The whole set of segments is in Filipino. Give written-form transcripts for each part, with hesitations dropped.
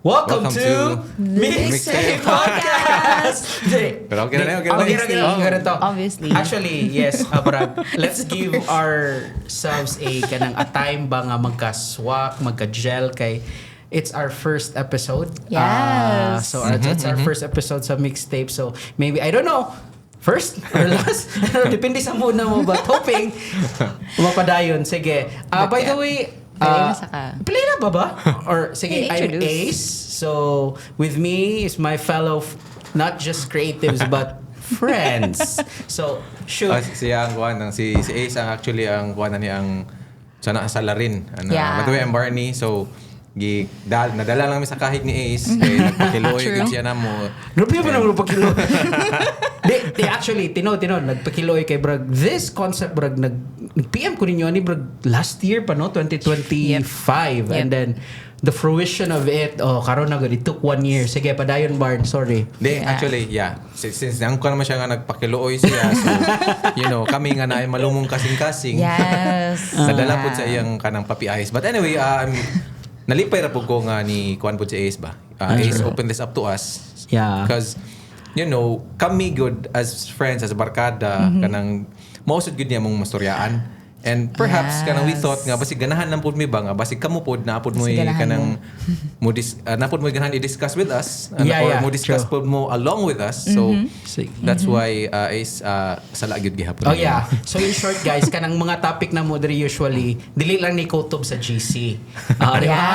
Welcome to Mixtape Podcast! Pero okay na. Obviously. Actually, yes, Abrag, let's give ourselves a time ba nga magka-swak, magka-gel kay it's our first episode. Yes. So it's our first episode sa Mixtape. So maybe, I don't know, first or last? Depende sa muna mo, but hoping mapadayon. Sige. By the way, Pili na ba? Or sige, I'm Ace. So with me is my fellow, not just creatives but friends. So shoot. Siya ang kuhan ng si Ace ang actually ang kuhan na niya ang sana salarin. Yeah. By the way, I'm Barney. So nadala lang kami sa kahig ni Ace. Kaya nagpakiloy gud siya na mo. Grabe ba naman nagpakiloy? They actually, nagpakiloy kay Brag. This concept, Brag, nag-PM ko ninyo ni Brag last year pa, no? 2025. Yep. And then, the fruition of it, karon na it took 1 year. Sige, padayon, Barn, sorry. Actually, yeah. Since nang ko naman siya nga nagpakiloy siya. So, kami nga na ay malumong kasing-kasing. Yes. Nadala po sa iyang kanang papi Ice. But anyway, nalipay ra po ko nga ni kuan po si Ace ba? Ace opened this up to us. Yeah. Because, kami good as friends, as barkada, kanang mausod good niya mong mastoryaan. And perhaps kanang we thought nga basi ganahan lang pud mi ba nga basi kamo pod naapod mo kanang mo napod mo ganahan i-discuss with us or mo discuss pod mo along with us. So that's why is sala gyud gihapon. Oh yeah. So in short guys, kanang mga topic na mo diri usually dili lang ni kutob sa GC. Di ba?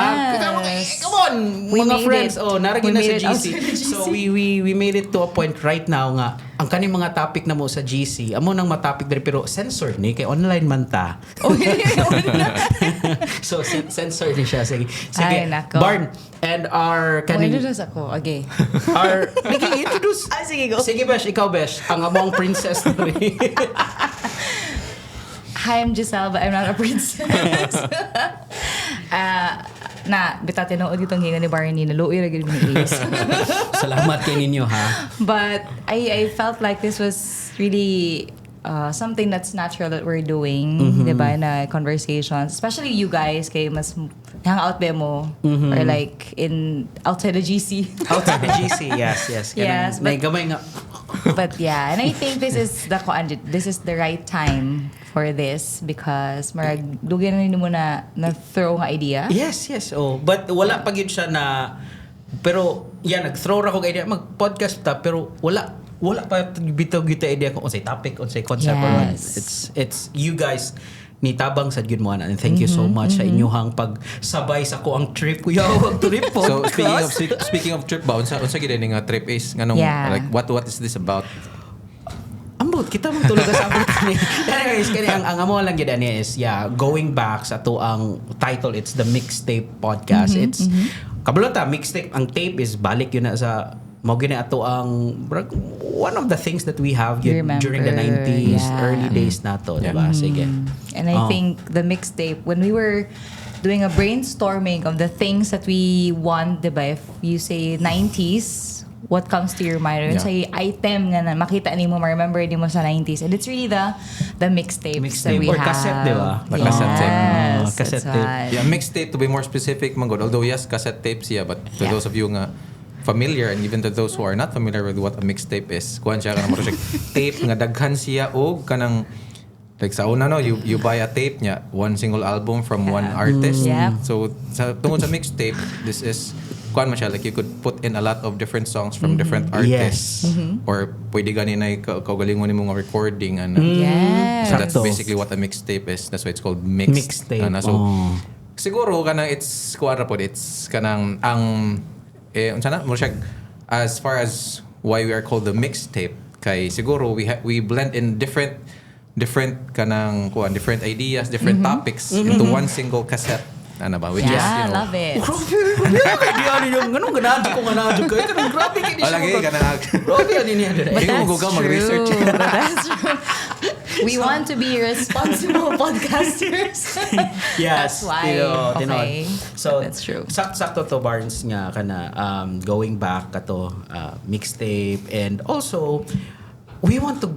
Come on, mga friends. Naragi na sa GC. So we made it to a point right now nga ang kaning mga topic na mo sa GC, amo nang matopic diri pero censored ni kay online man ta. So censored ni siya. Sige. Barn and our kaning introduce ako. Okay. Our introduce. Sige, go. Sige, Besh, ikaw Besh, ang among princess diri. Hi, I'm Giselle, but I'm not a princess. Bita tinuod itong hinga ni Barney na luoy ra gyud ni Ace. Salamat kay ninyo ha. But I felt like this was really something that's natural that we're doing, diba, na conversations, especially you guys kay mas hangout ba mo or like outside the GC. Outside the GC, yes. Yes, may gamay nga. But yeah, and I think this is the right time for this because marag dugay na mo na throw nga idea. Yes. But wala pa gyud siya na pero nag-throw ra ko idea mag-podcast ta pero wala pa bitaw gyud ta idea kung unsay topic, unsay concept. Yes. It's you guys ni tabang sad gyud mo and thank you so much sa inyong pagsabay sa ko ang trip kuya ang trip po. So speaking of trip ba unsa gyud ni nga trip is nganong like what is this about? Ambot kita mong tulog sa abot ni. Anyways, kani ang amo lang gyud ani is going back sa to ang title, it's the Mixtape Podcast. It's kabalo ta mixtape, ang tape is balik yun na sa mao gina ato ang one of the things that we have during the 90s early days nato, diba? Sige. And I think the mixtape, when we were doing a brainstorming of the things that we want, diba, if you say 90s, what comes to your mind? Sa item nga na makita ni mo, ma-remember ni mo sa 90s. And it's really the mixtapes that we or have. cassette, diba? Cassette tape. Yes, cassette tape. Yeah, mixtape to be more specific man god. Although yes, cassette tapes but to those of you nga familiar and even to those who are not familiar with what a mixtape is, kuan siya kanang project tape nga daghan siya og kanang like sa una you buy a tape niya, one single album from one artist. So tungod sa mixtape, this is kuan man siya like you could put in a lot of different songs from different artists. Or pwede ganin ay kaugalingon nimo nga recording so that's basically what a mixtape is. That's why it's called mixtape. Siguro kanang it's kuan ra pod, it's kanang ang unsa na mo siya as far as why we are called the mixtape kay siguro we blend in different kanang kuan different ideas, different topics into one single cassette which is love it. Grabe di ani yung ganun ganahan ko kay kanang grabe kay grabe ani niya dire. Hindi mo go mag-research. That's true. We want to be responsible podcasters. Yes. That's why. Okay. So that's true. Sakto to Barnes nga kana going back kato mixtape, and also we want to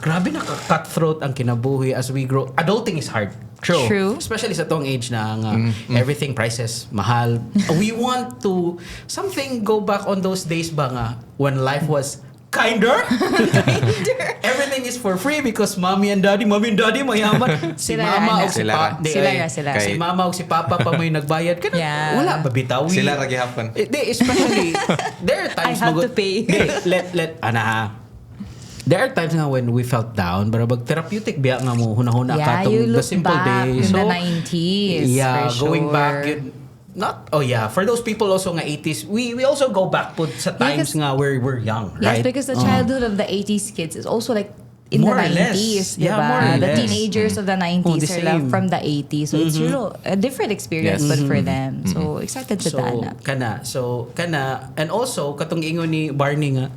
grabe na cutthroat ang kinabuhi as we grow. Adulting is hard. True. Especially sa tong age na nga everything prices mahal. We want to something go back on those days ba nga when life was kinder. Everything is for free because mommy and daddy mayaman. Si Sila, mama o ana. si Sila. Sila. Si mama o si papa pa may nagbayad. Kana Yeah. wala ba bitaw? Sila ra gihapon. Especially there are times I have to pay. There are times nga when we felt down, pero therapeutic biya nga mo hunahuna Yeah, ka you tong the look simple back days. in the 90s. Yeah, for going sure. back for those people also nga 80s, we also go back po sa times because- nga where we're young, Yes, right? because the childhood of the 80s kids is also like in More the or less. 90s, Yeah, diba? more or The less. teenagers of the 90s the are like same. from the 80s. So it's a different experience Yes. but for them. So excited to So kana and also katong ingon ni Barney nga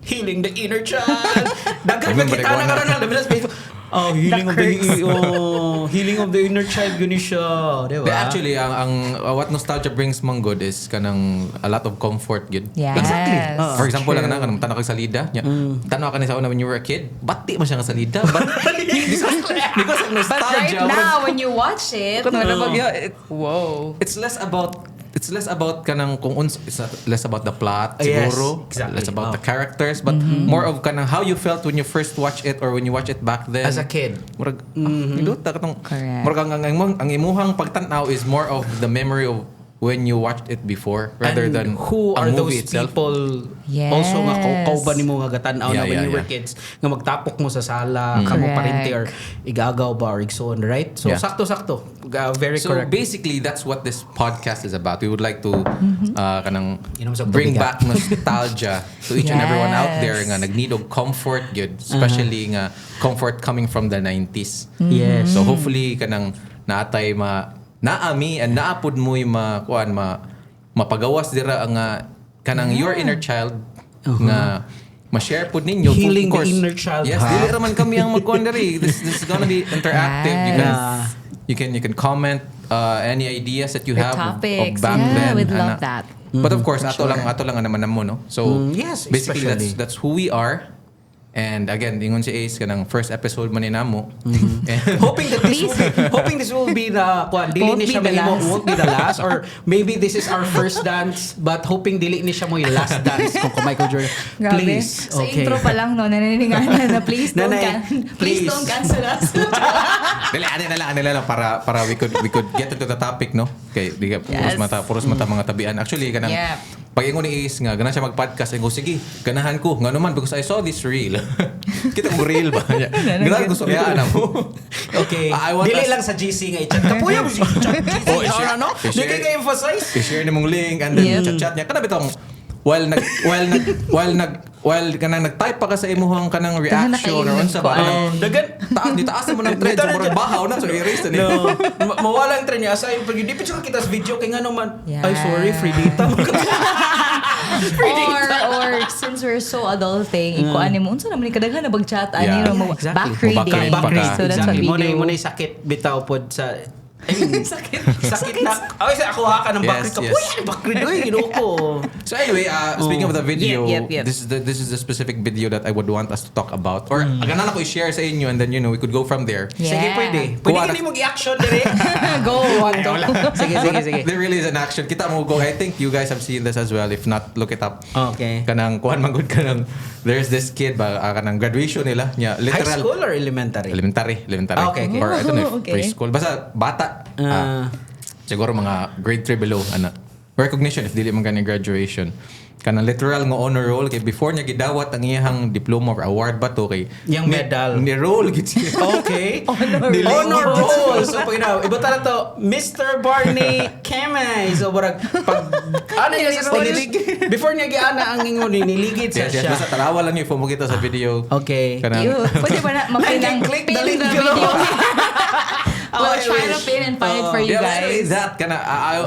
healing the inner child. Dagan Remember kita na the karon na bilas Facebook. Healing of the inner child guni siya, di ba? Actually, ang what nostalgia brings man good is kanang a lot of comfort good. Yes. Exactly. For example, True. lang kanang tanaw kag salida. Tanaw ka ni sa una when you were a kid, bati mo siya nga salida. But because of But nostalgia, right now, when you watch it, whoa. It's less about kanang kung it's not less about the plot Yes, siguro, exactly. less about the characters, but more of kanang how you felt when you first watched it or when you watched it back then. As a kid. Murag, niluta katong, Correct. murag ang imuhang pagtanaw is more of the memory of when you watched it before rather And than who ang are movie those itself. people Yes. also nga kauban nimo nga gatan-aw na Yeah, when yeah, you were yeah. kids nga magtapok mo sa sala kamo Correct. parente or igagaw ba or igsoon, right? So Yeah. sakto very So correct. basically, that's what this podcast is about. We would like to kanang Inom sa bring tubig, back nostalgia to each and everyone out there Yes. nga nagneed of comfort good, especially nga comfort coming from the 90s. Yes. So hopefully kanang naatay naami and naapod mo yung mapagawas dira ang kanang your inner child nga ma-share pod ninyo. Healing Of course, the inner child, Yes, ha? dili raman kami ang magkuhan diri. This is gonna be interactive. Yes. You can comment any ideas that you The have topics. of back Yeah, then. we'd love that. But of course, ato lang naman mo, no? So yes, basically especially. that's who we are. And again, ingon si Ace kanang first episode man ni namo. And hoping this will be the dili Won't ni be siya the mahimo last. won't be the last or maybe this is our first dance but hoping dili ni siya mo yung last dance kung Michael Jordan. Grabe. Please. Sa Okay. intro pa lang, no, nanininganan na please don't, Nanay, please please. don't cancel us. dili ano lang para we could get into the topic, no? Okay, di ka Yes. puros mata mga tabian. Actually kanang Yeah. pag ingon ni Ace nga ganahan siya mag-podcast, ingo sige, ganahan ko. Nga naman because I saw this reel. Kita mo reel ba? Ganahan ko suryaan mo. Okay. I want Dili us- lang sa GC nga i-chat. Kapuya mo si chat. Oh, i-share- Ano? i-share- Di ka emphasize. I-share ni mong link and then Yep. chat niya. Kana bitong while kanang nag-type pa ka sa imuhang kanang reaction or unsa ba? Kuan. Dagan. Taas mo ng thread, so murag bahaw na so i-erase na niya. No. Mawala ang trend niya. Aside, pag hindi pa siya kita sa video, kaya nga naman, Yes. ay sorry, free data. or since we're so adulting, ikuan mo unsa naman ni kadaghan na bag-chat ani Yeah. mo Exactly. back reading. Back-read. So that's what we Mo na do. sakit bitaw pod sa I mean, Sakit. sakit na. Ay, sa ako ha ka ng Yes, backread ka. yes. Uy, backread. Uy, ginoo ko. So anyway, speaking of the video, Yep. this is the specific video that I would want us to talk about. Or ganan ako i-share sa inyo and then we could go from there. Yeah. Sige, pwede. Pwede Kuha ka na- mo i-action dire. Go. Sige. There really is an action. Kita mo go. I think you guys have seen this as well. If not, look it up. Okay. Kanang kuhan man gud kanang there's this kid ba kanang graduation nila niya High literal school or elementary? elementary. Ah, okay. Or I don't know if Okay. preschool. Basta bata. Siguro mga grade 3 below ana. Recognition if dili man gani graduation. Kanang literal nga honor roll kay before niya gidawat ang iyang diploma or award ba to kay Yung medal. Ni roll gid siya. Okay. Honor Honor roll. So, pag iba tala to, Mr. Barney Kemay. So, barag, pag, ano niya sa stage, before niya giana ang ingon, niligid sa Yes, yes. siya. Basta tarawa lang niyo mo kita sa video. Okay. Kanang Pwede ba na mapinang click the pin link the below. video? We'll I try to wish. pin and find it for you yeah, but anyway, guys. that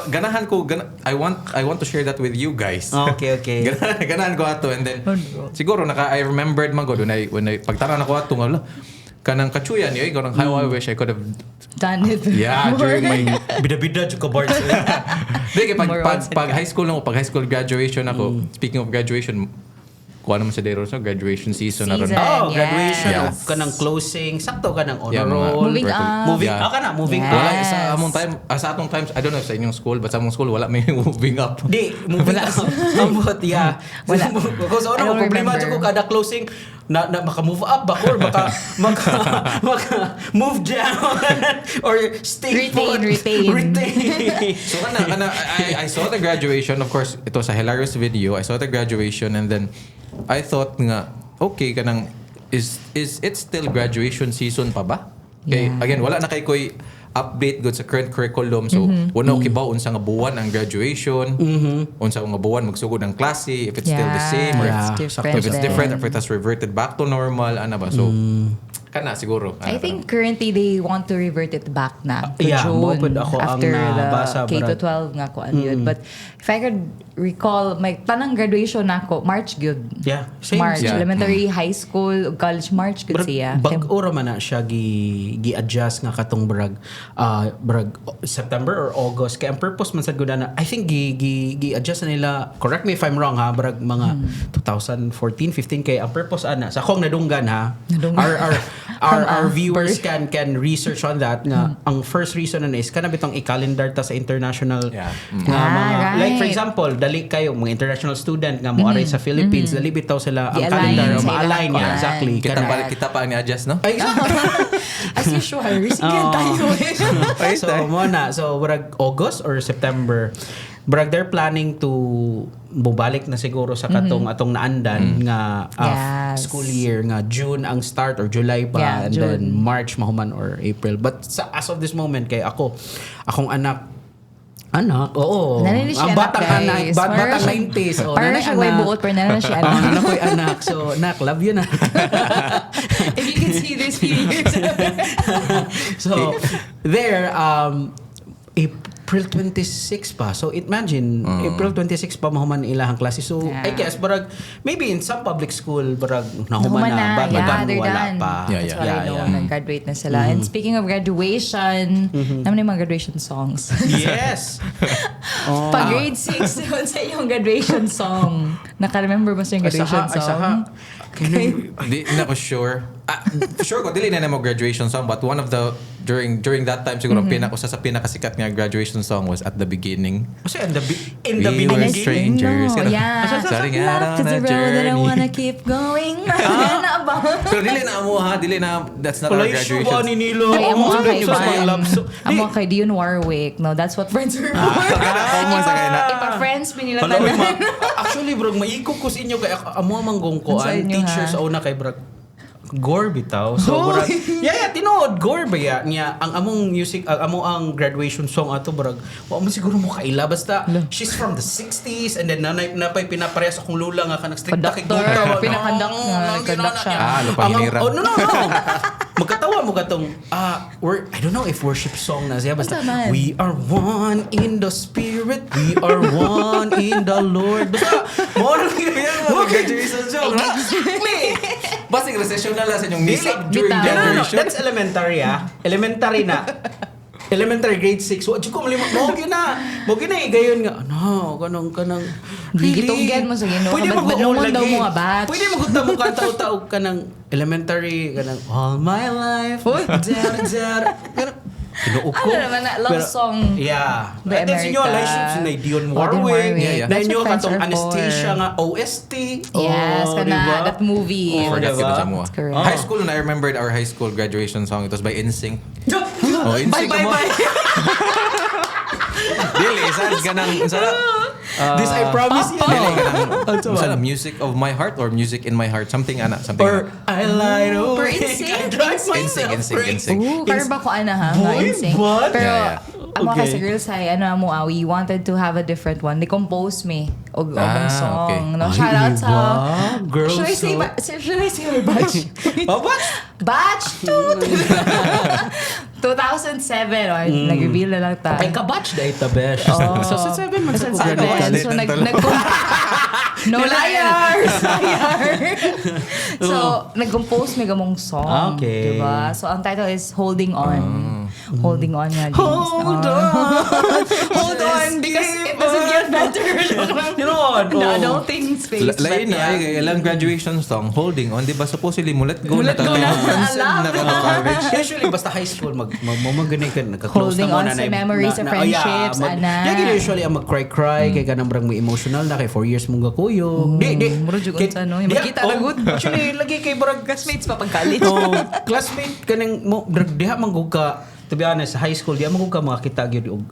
ganahan ko I want to share that with you guys. Okay. Ganahan ko ato and then Oh, no. siguro I remembered man ko when I pagtanan ako ato nga kanang kachuyan yo kanang how I wish I could have Done it. yeah during my Bida-bida, Chuka Bart. Dili, More pag once high school graduation ako speaking of graduation kuha naman sa Dero sa graduation season na ron. Season. Oh, Yes. graduation. Yeah. O kanang closing. Sakto ka ng honor Yeah, mga roll. Moving up. Moving Yeah. ka na. Moving Yes. up. Wala sa among time, sa atong times, I don't know if sa inyong school, but sa among school wala may moving up. Di, moving up. Ambot, yeah. Wala. Kung sa I una, don't problema remember. dyan ko kada closing, na maka-move up ba or maka move down or stay Retain. So I saw the graduation, of course, ito sa hilarious video, I saw the graduation and then I thought nga, okay, kanang, is it still graduation season pa ba? Okay, Yeah. again, wala na kay ko'y update good sa current curriculum. So, wala okay ba unsa nga buwan ang graduation? Unsa nga buwan magsugod ang klase, if it's still the same or Yeah, it's sakto. different. if it's different, if it has reverted back to normal, ano ba? So, kana siguro. I think currently they want to revert it back na to Yeah, June mopod ako ang after nabasa, the brad. K-12 nga ko yun. But if I could recall, may tanang graduation na ako, March good. Yeah, same. March, Yeah. elementary, high school, college, March good siya. Bag-ura man na siya gi-adjust nga katong brag September or August kay ang purpose man sad gud na I think gi-adjust na nila, correct me if I'm wrong ha, brag mga 2014 15 kay ang purpose ana sa akong nadunggan ha. Nadunggan. Our viewers can research on that nga ang first reason na is kana bitong i-calendar ta sa international Yeah. nga mga right. like for example dali kayo mga international student nga mo aray sa Philippines dali bitaw sila ang Di-align calendar o sa ma-align ilang niya kuan. exactly kita pa ni-adjust, no? Ay, As usual, sige tayo. so mo na so brag August or September brag they're planning to bubalik na siguro sa katong atong naandan nga Yes. school year nga June ang start or July pa Yeah, and June. then March mahuman or April but as of this moment kay akong anak oo. Nanay siya Ang batang anak, guys. batang Parang siya- 90s. Oh, Parang nanay siya way anak. buot, pero nanay siya Oh, anak. anak ko'y anak. So, nak, love you na. If you can see this few years. So, there, April 26 pa. So, imagine, April 26 pa mahuman ilahang klase. So, Yeah. I guess, barag, maybe in some public school, barag, nahuman Nahuman na. na. Bago Yeah, ba, they're wala done. pa. Yeah, That's yeah. what I know. Nag-graduate na sila. And speaking of graduation, naman yung mga graduation songs. Yes. Pag grade 6, yun sa yung graduation song. Naka-remember mo sa yung graduation song? Di na ko sure. Sure ko dili na mo graduation song but one of the during that time siguro usa sa pinakasikat nga graduation song was At the Beginning. Kasi in the We were beginning, strangers. No, yeah. Starting out Love on is a the road that I journey. wanna keep going. Ano ba? Pero dili na mo ha, dili na that's not our Wala yung sure ba graduation. ni Nilo? Ay, amo ka kay Sus, my love. So, Amo kay Dion Warwick. No, that's what friends are for. Amo sa kay na. Ipa-friends mo nila Hello, tanan. actually, bro, maikog ko sa inyo kay amo manggong ko Ano sa ang inyo, teachers ha? o na kay bro. Gore bitaw. So, brag, yeah, tinuod, gore ba ya? Niya, ang among music, ang graduation song ato, brag, wa mo siguro mo kaila. Basta, she's from the 60s, and then napay pinaparehas akong lula nga ka nag-strict Conductor. Pinakandak nga, conduct siya. Lupa hinira. Oh, no. Magkatawa mo katong, I don't know if worship song na siya. Basta, Basta man. we are one in the spirit, we are one in the Lord. Basta, mo lang yun. Graduation song. Exactly. Basta yung recession na lang sa inyong music during bitaw. No, graduation. that's elementary Elementary na. Elementary grade 6. Wadi ko malimot. Mawag yun na gayon nga. Ano, kanang. Gigitunggan mo sa Ginoo. Pwede Ba't banungon daw mo nga, batch? Pwede magkunta mo kanta-utaog ka ng elementary, kanang all my life. Dar. Kinuuko. Ano naman na, love song Yeah. by Then sinyo, America. live shows na Dionne Oh, Dionne Warwick. Warwick. Yeah. Then That's nyo what friends katong are for. Anesthesia nga OST. Yes, kana, diba? that movie. Oh, Forgot diba? kita sa mo. That's correct. High school na I remembered our high school graduation song. It was by NSYNC. Oh, Bye, NSYNC bye, mo. bye. Dili, sad ka nang This I promise you. Dili ka nang Ano sana music of my heart or music in my heart. Something something. Or I lied Per awake. instinct? I drive Instinct, myself instinct, crazy. instinct. Ooh, pero ba ko ha? Boy, Insync. what? Pero, Yeah, amo Okay. kasi girls ay, we wanted to have a different one. They compose me. Og song. okay. No? Ay, Shout out sa... iba. Girls, Should I say, so- should I say our batch? Oh, what? Batch 2! 2007. Oh, nag-reveal na lang tayo. Ay, kabatch na ita, besh. Oh. So, sa 7 man sa Sa seven. graduate. So, No liars! Liar! So, nag-compose may gamong song. Okay. Diba? So, ang title is Holding On. Holding On nga. Hold on. Hold on because it doesn't get better. You know, The adulting space. Lain na, ay ilang graduation song, holding on, di ba? Supposedly, mulat go na tayo. College. Usually, basta high school, magaling ka, nagka-close Holding na mo on na. sa memories of friendships, ana. Yan, usually, ang mag-cry-cry, kay ganang brang may emotional na, kay 4 years mong gakuyog. Di. Muro jud unsa, no? Yung magkita na good. Actually, lagi kay brag Classmates pa pag college. classmate kanang mo diha manggug ka, to be honest, sa high school diha manggug ka makakita gyud og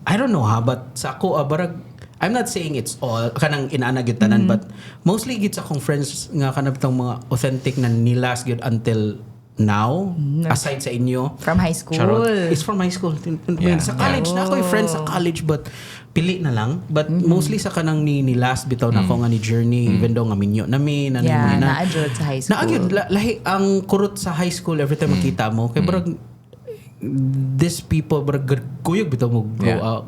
I don't know ha, but sa ako barag I'm not saying it's all kanang inaana gyud tanan, but mostly gyud sa akong friends nga kanabtang mga authentic na nilas gyud until now, aside sa inyo. From high school. Charot. It's from high school. Yeah. Sa college na ako'y friends sa college, but pili na lang. But mostly sa kanang ni last bitaw na ako nga ni Journey, even though nga minyo namin. Yeah, na-adjud sa high school. Naagid, lahi ang kurot sa high school every time makita mo. Kaya barag, these people, barag kuyog bitaw mo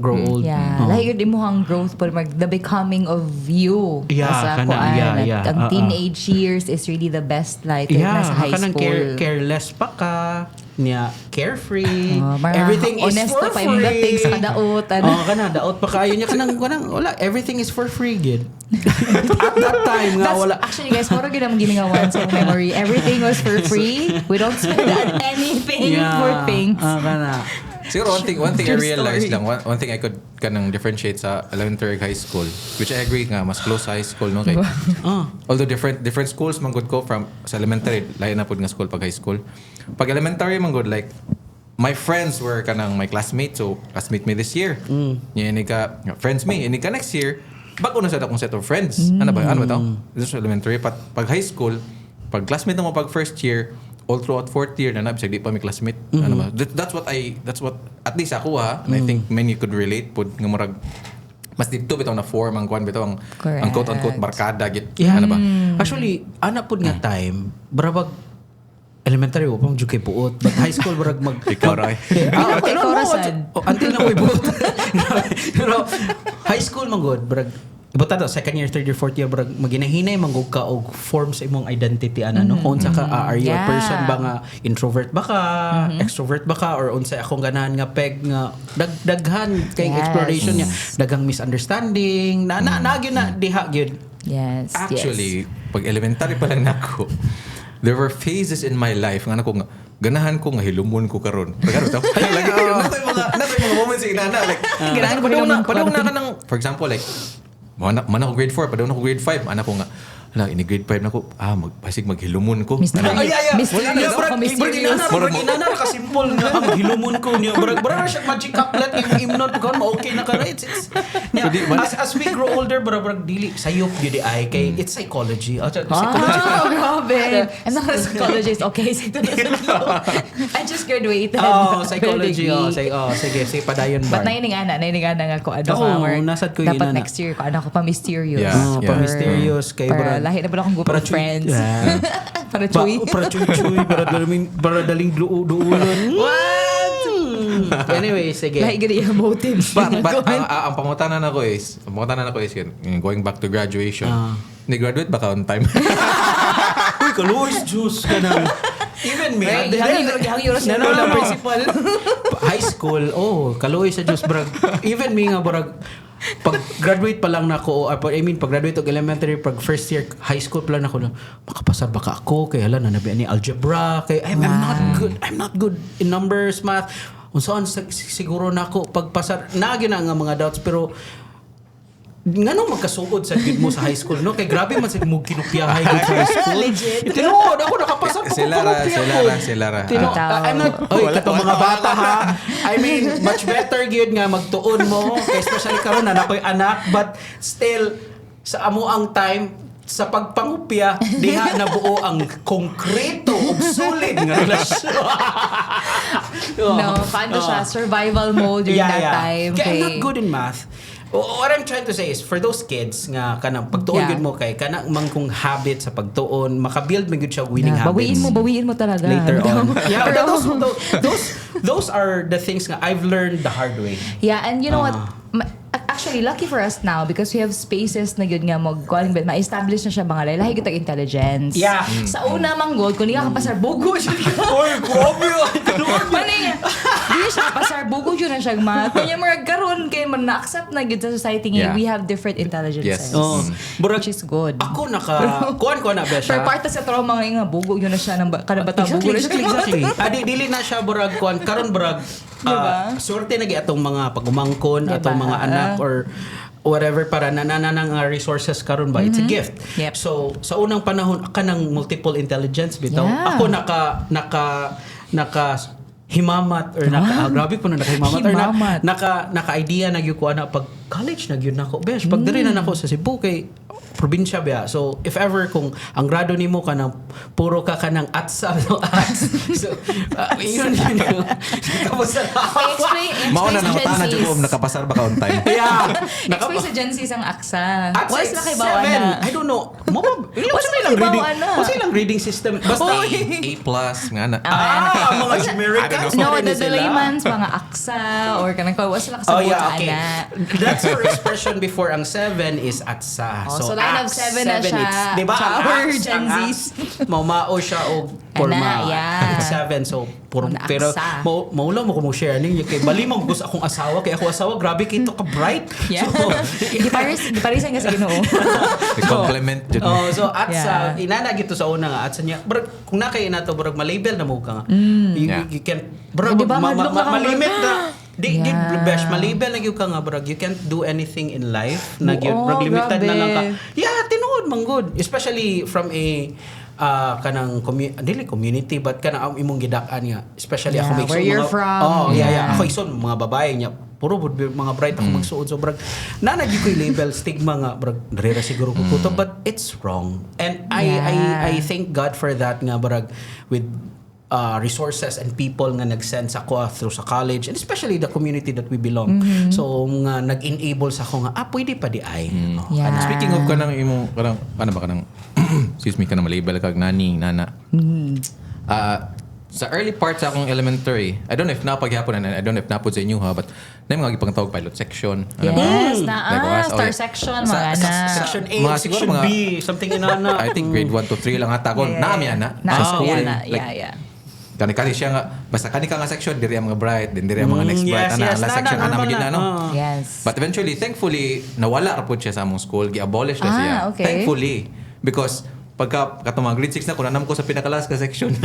grow old. Yeah, lahi yun imuhang growth po, the becoming of you. Yeah, Nasa kana, kuan, yeah. at ang teenage years is really the best life nasa high kanang school. careless pa ka. Niya, carefree. Mga Everything is honest for na pa yung dating free. sa kadaot. Kana, daot pa kayo niya. Kanang, wala, everything is for free, gid. At that time nga, wala. Actually, guys, moro gid ang ginawan sa memory. Everything was for free. We don't spend on anything for things. Kana. Siguro one thing I True realized story. lang, one thing I could kanang differentiate sa elementary high school, which I agree nga, mas close sa high school, no? Kay, although different schools man good ko from sa elementary, lain na pud nga school pag high school. Pag elementary man good, like, my friends were kanang my classmates, so classmate me this year. Yan ka, friends me, ini ka next year. Bago na sa akong set of friends. Ano ba to? This is elementary. Pag high school, pag classmate mo pag first year, all throughout fourth year na nabisag di pa may classmate. Ano ba? That's what at least ako ha, and I think many could relate pud nga murag mas dito bitaw na form ang kwan bitaw ang quote unquote barkada git. Yeah. Ano ba? Actually, ana pud nga time, barabag elementary upang jud kay buot, but high school barag mag Ikaw ra. Ikaw ra sad. Until na ko'y buot. Pero high school man good, barag ibota to, second year, third year, fourth year, barag maginahinay manggug ka og form sa imong identity ana no. Kung unsa ka, are you a person ba nga introvert ba ka, extrovert ba ka, or unsa akong ganahan nga peg nga daghan kay exploration niya, dagang misunderstanding na gyud na diha gyud. Yes. Actually, pag elementary pa lang nako, there were phases in my life nga nako nga ganahan ko nga hilumon ko karon. Pagano to? Lagi mga moments sa inana like Ganahan ko hilumon ko. padung na ka ng, for example like man ako grade 4, padung na ako grade 5, ana ko nga ini grade 5 na ko, maghilumon ko. Mysterious. Brag inana ka simple nga maghilumon ko niya. Brag siya magic couplet imnot ko okay na ka. As we grow older, brag dili sayop gyud ay kay it's psychology. Grabe. I'm not a psychologist. Okay, I just graduated. Psychology. Sige, padayon ba? But naining ana nga ko nasad ko dapat inana. next year ko ko pa mysterious. Yeah. Pa-mysterious kay Para lahi na pala akong group of friends. Para chuy. Para chuy. Para daling duulon. What? Anyway, sige. Lahi gani yung motives. But ang pangutanan ako is going back to graduation. Ni-graduate ba ka on time? Uy, kaluis juice ka na. Even me. Hang euros na ng principal. High school, kaluis sa juice, brag. Even me nga, brag. Pag graduate pa lang nako, pag graduate og elementary, pag first year high school pa lang nako, makapasar baka ako kay hala nanabian ni algebra, kay I'm not good in numbers, math. Unsaon siguro nako pagpasar na gyud nga mga doubts, pero nganong magkasuod sa gid mo sa high school no, kay grabe man sa mo kinupyahay gid sa high school. Legit. Tinuod ako nakapasar ko Sila. I'm not katong mga bata ha. I mean, much better gyud nga magtuon mo, kay especially karon na nakoy anak, but still sa amo ang time sa pagpangupya diha na buo ang konkreto ug solid nga relasyon. No, paano siya? Survival mode during that time. Kaya I'm not good in math. What I'm trying to say is, for those kids nga kanang pagtuon gud mo kay kanang mangkong habit sa pagtuon, makabuild mo gud siya winning habits. Bawiin mo talaga. Later on. Those are the things nga I've learned the hard way. Yeah, and you know what? Actually, actually, lucky for us now because we have spaces na yun nga ma-establish na siya mga lahi kitang intelligence. Yeah. Sa una manggod, kung di ka kapasar, bugo siya. Oy, grabe. Mali niya. Di siya kapasar, bugo yun na siya. Kanya mga karon kay man na-accept na yun sa society ngayon. Yeah. We have different intelligences. Yes. Oh, Which is good. Ako kuan ko na ba siya? Pero part sa trauma nga, bugo yun na siya ng kanabata. Bugo na siya. Exactly. Dili na siya burag kuan karon burag swerte na atong mga pagumangkon Diba? atong mga anak or whatever para nananang resources karon ba, it's a gift. Yep. So sa unang panahon ka ng multiple intelligence bitaw. Yeah. Ako naka himamat or grabe po na nakahimamat or Himamat. naka-idea na gyud ko ana pag college na gyud nako besh pag diri na nako sa Cebu kay probinsya ba. So if ever kung ang grado nimo ka ng puro ka kanang atsa no ats. So yun. Tapos Mauna na matana dyan ko nakapasar ba ka on time. yeah. Explain sa Gen Z ang aksa. At What's sa na kay bawa 7, na? I don't know. What's What's na reading? kay bawa na? What's ilang reading system? Basta A+ nga na. mga Americans. No, the layman's mga aksa or kanang ko what's na Oh kasabot yeah, sa okay. ana. That's our expression before ang 7 is atsa. Oh, so line of 7 na siya. It's, di ba? Ang Shower, ax, Gen ang Zs. ax, Maumao siya o forma. Ana, yeah. It's 7, so puro, Ang pero aksa. maulaw mo kung share ninyo. Kay bali mo gusto akong asawa. Kaya ako asawa, grabe kito ka bright. Yeah. So, Giparisan ka sa Ginoo. Compliment dyan. Oh, so atsa, Yeah. inana gito sa una nga atsa niya. Brag, kung nakay na to, brag malabel na mo ka nga. Yeah. You can brag Di ba, madlok na ka, malimit brag? na. Di Yeah. besh malabel na gyud ka nga brag. You can't do anything in life na gyud Oo, brag limited na lang ka. grabe. Yeah, tinuod man good. Especially from a kanang dili community but kanang imong gidak-an nga. Especially ako Yeah, may where you're from. Oh, yeah. Yeah. Ako ison mga babae niya puro mga bright ako magsuod so brag nanagi ko label stigma nga brag dira siguro ko kuto but it's wrong and Yeah. I thank God for that nga brag with resources and people nga nag-send sa ako through sa college and especially the community that we belong so nga nag-enable sa ako nga pwede pa di ay. Oh, Yeah. And speaking of kanang imo kanang ano ba kanang excuse me kanang malabel kag nani nana. Sa early part sa akong elementary, I don't know if napaghapon and I don't know if napod sa inyo ha, but na yung mga gipang tawag pilot section. Alam mo? Yes, Like, star section, mga sa- na. Section A, Mga section siguro mga- B, something inana. I think grade 1 to 3 lang ata ako. Naami ana sa school. Yeah. Kani siya nga, basta kani ka nga section, diri ang mga bright, then diri ang mga next bright. yes, Ana, yes. last section, ana Normal magin na. na, no? Yes. But eventually, thankfully, nawala ra po siya sa among school. Gi-abolish na siya. Okay. Thankfully. Because pagka katong mga grade 6 na, kunanam ko sa pinakalas ka section.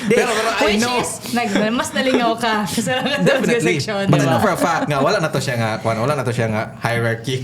pero I Which know. is, mas nalingaw ka. Kasi lang Definitely. section, But I diba? know for a fact nga, wala na to siya nga hierarchy.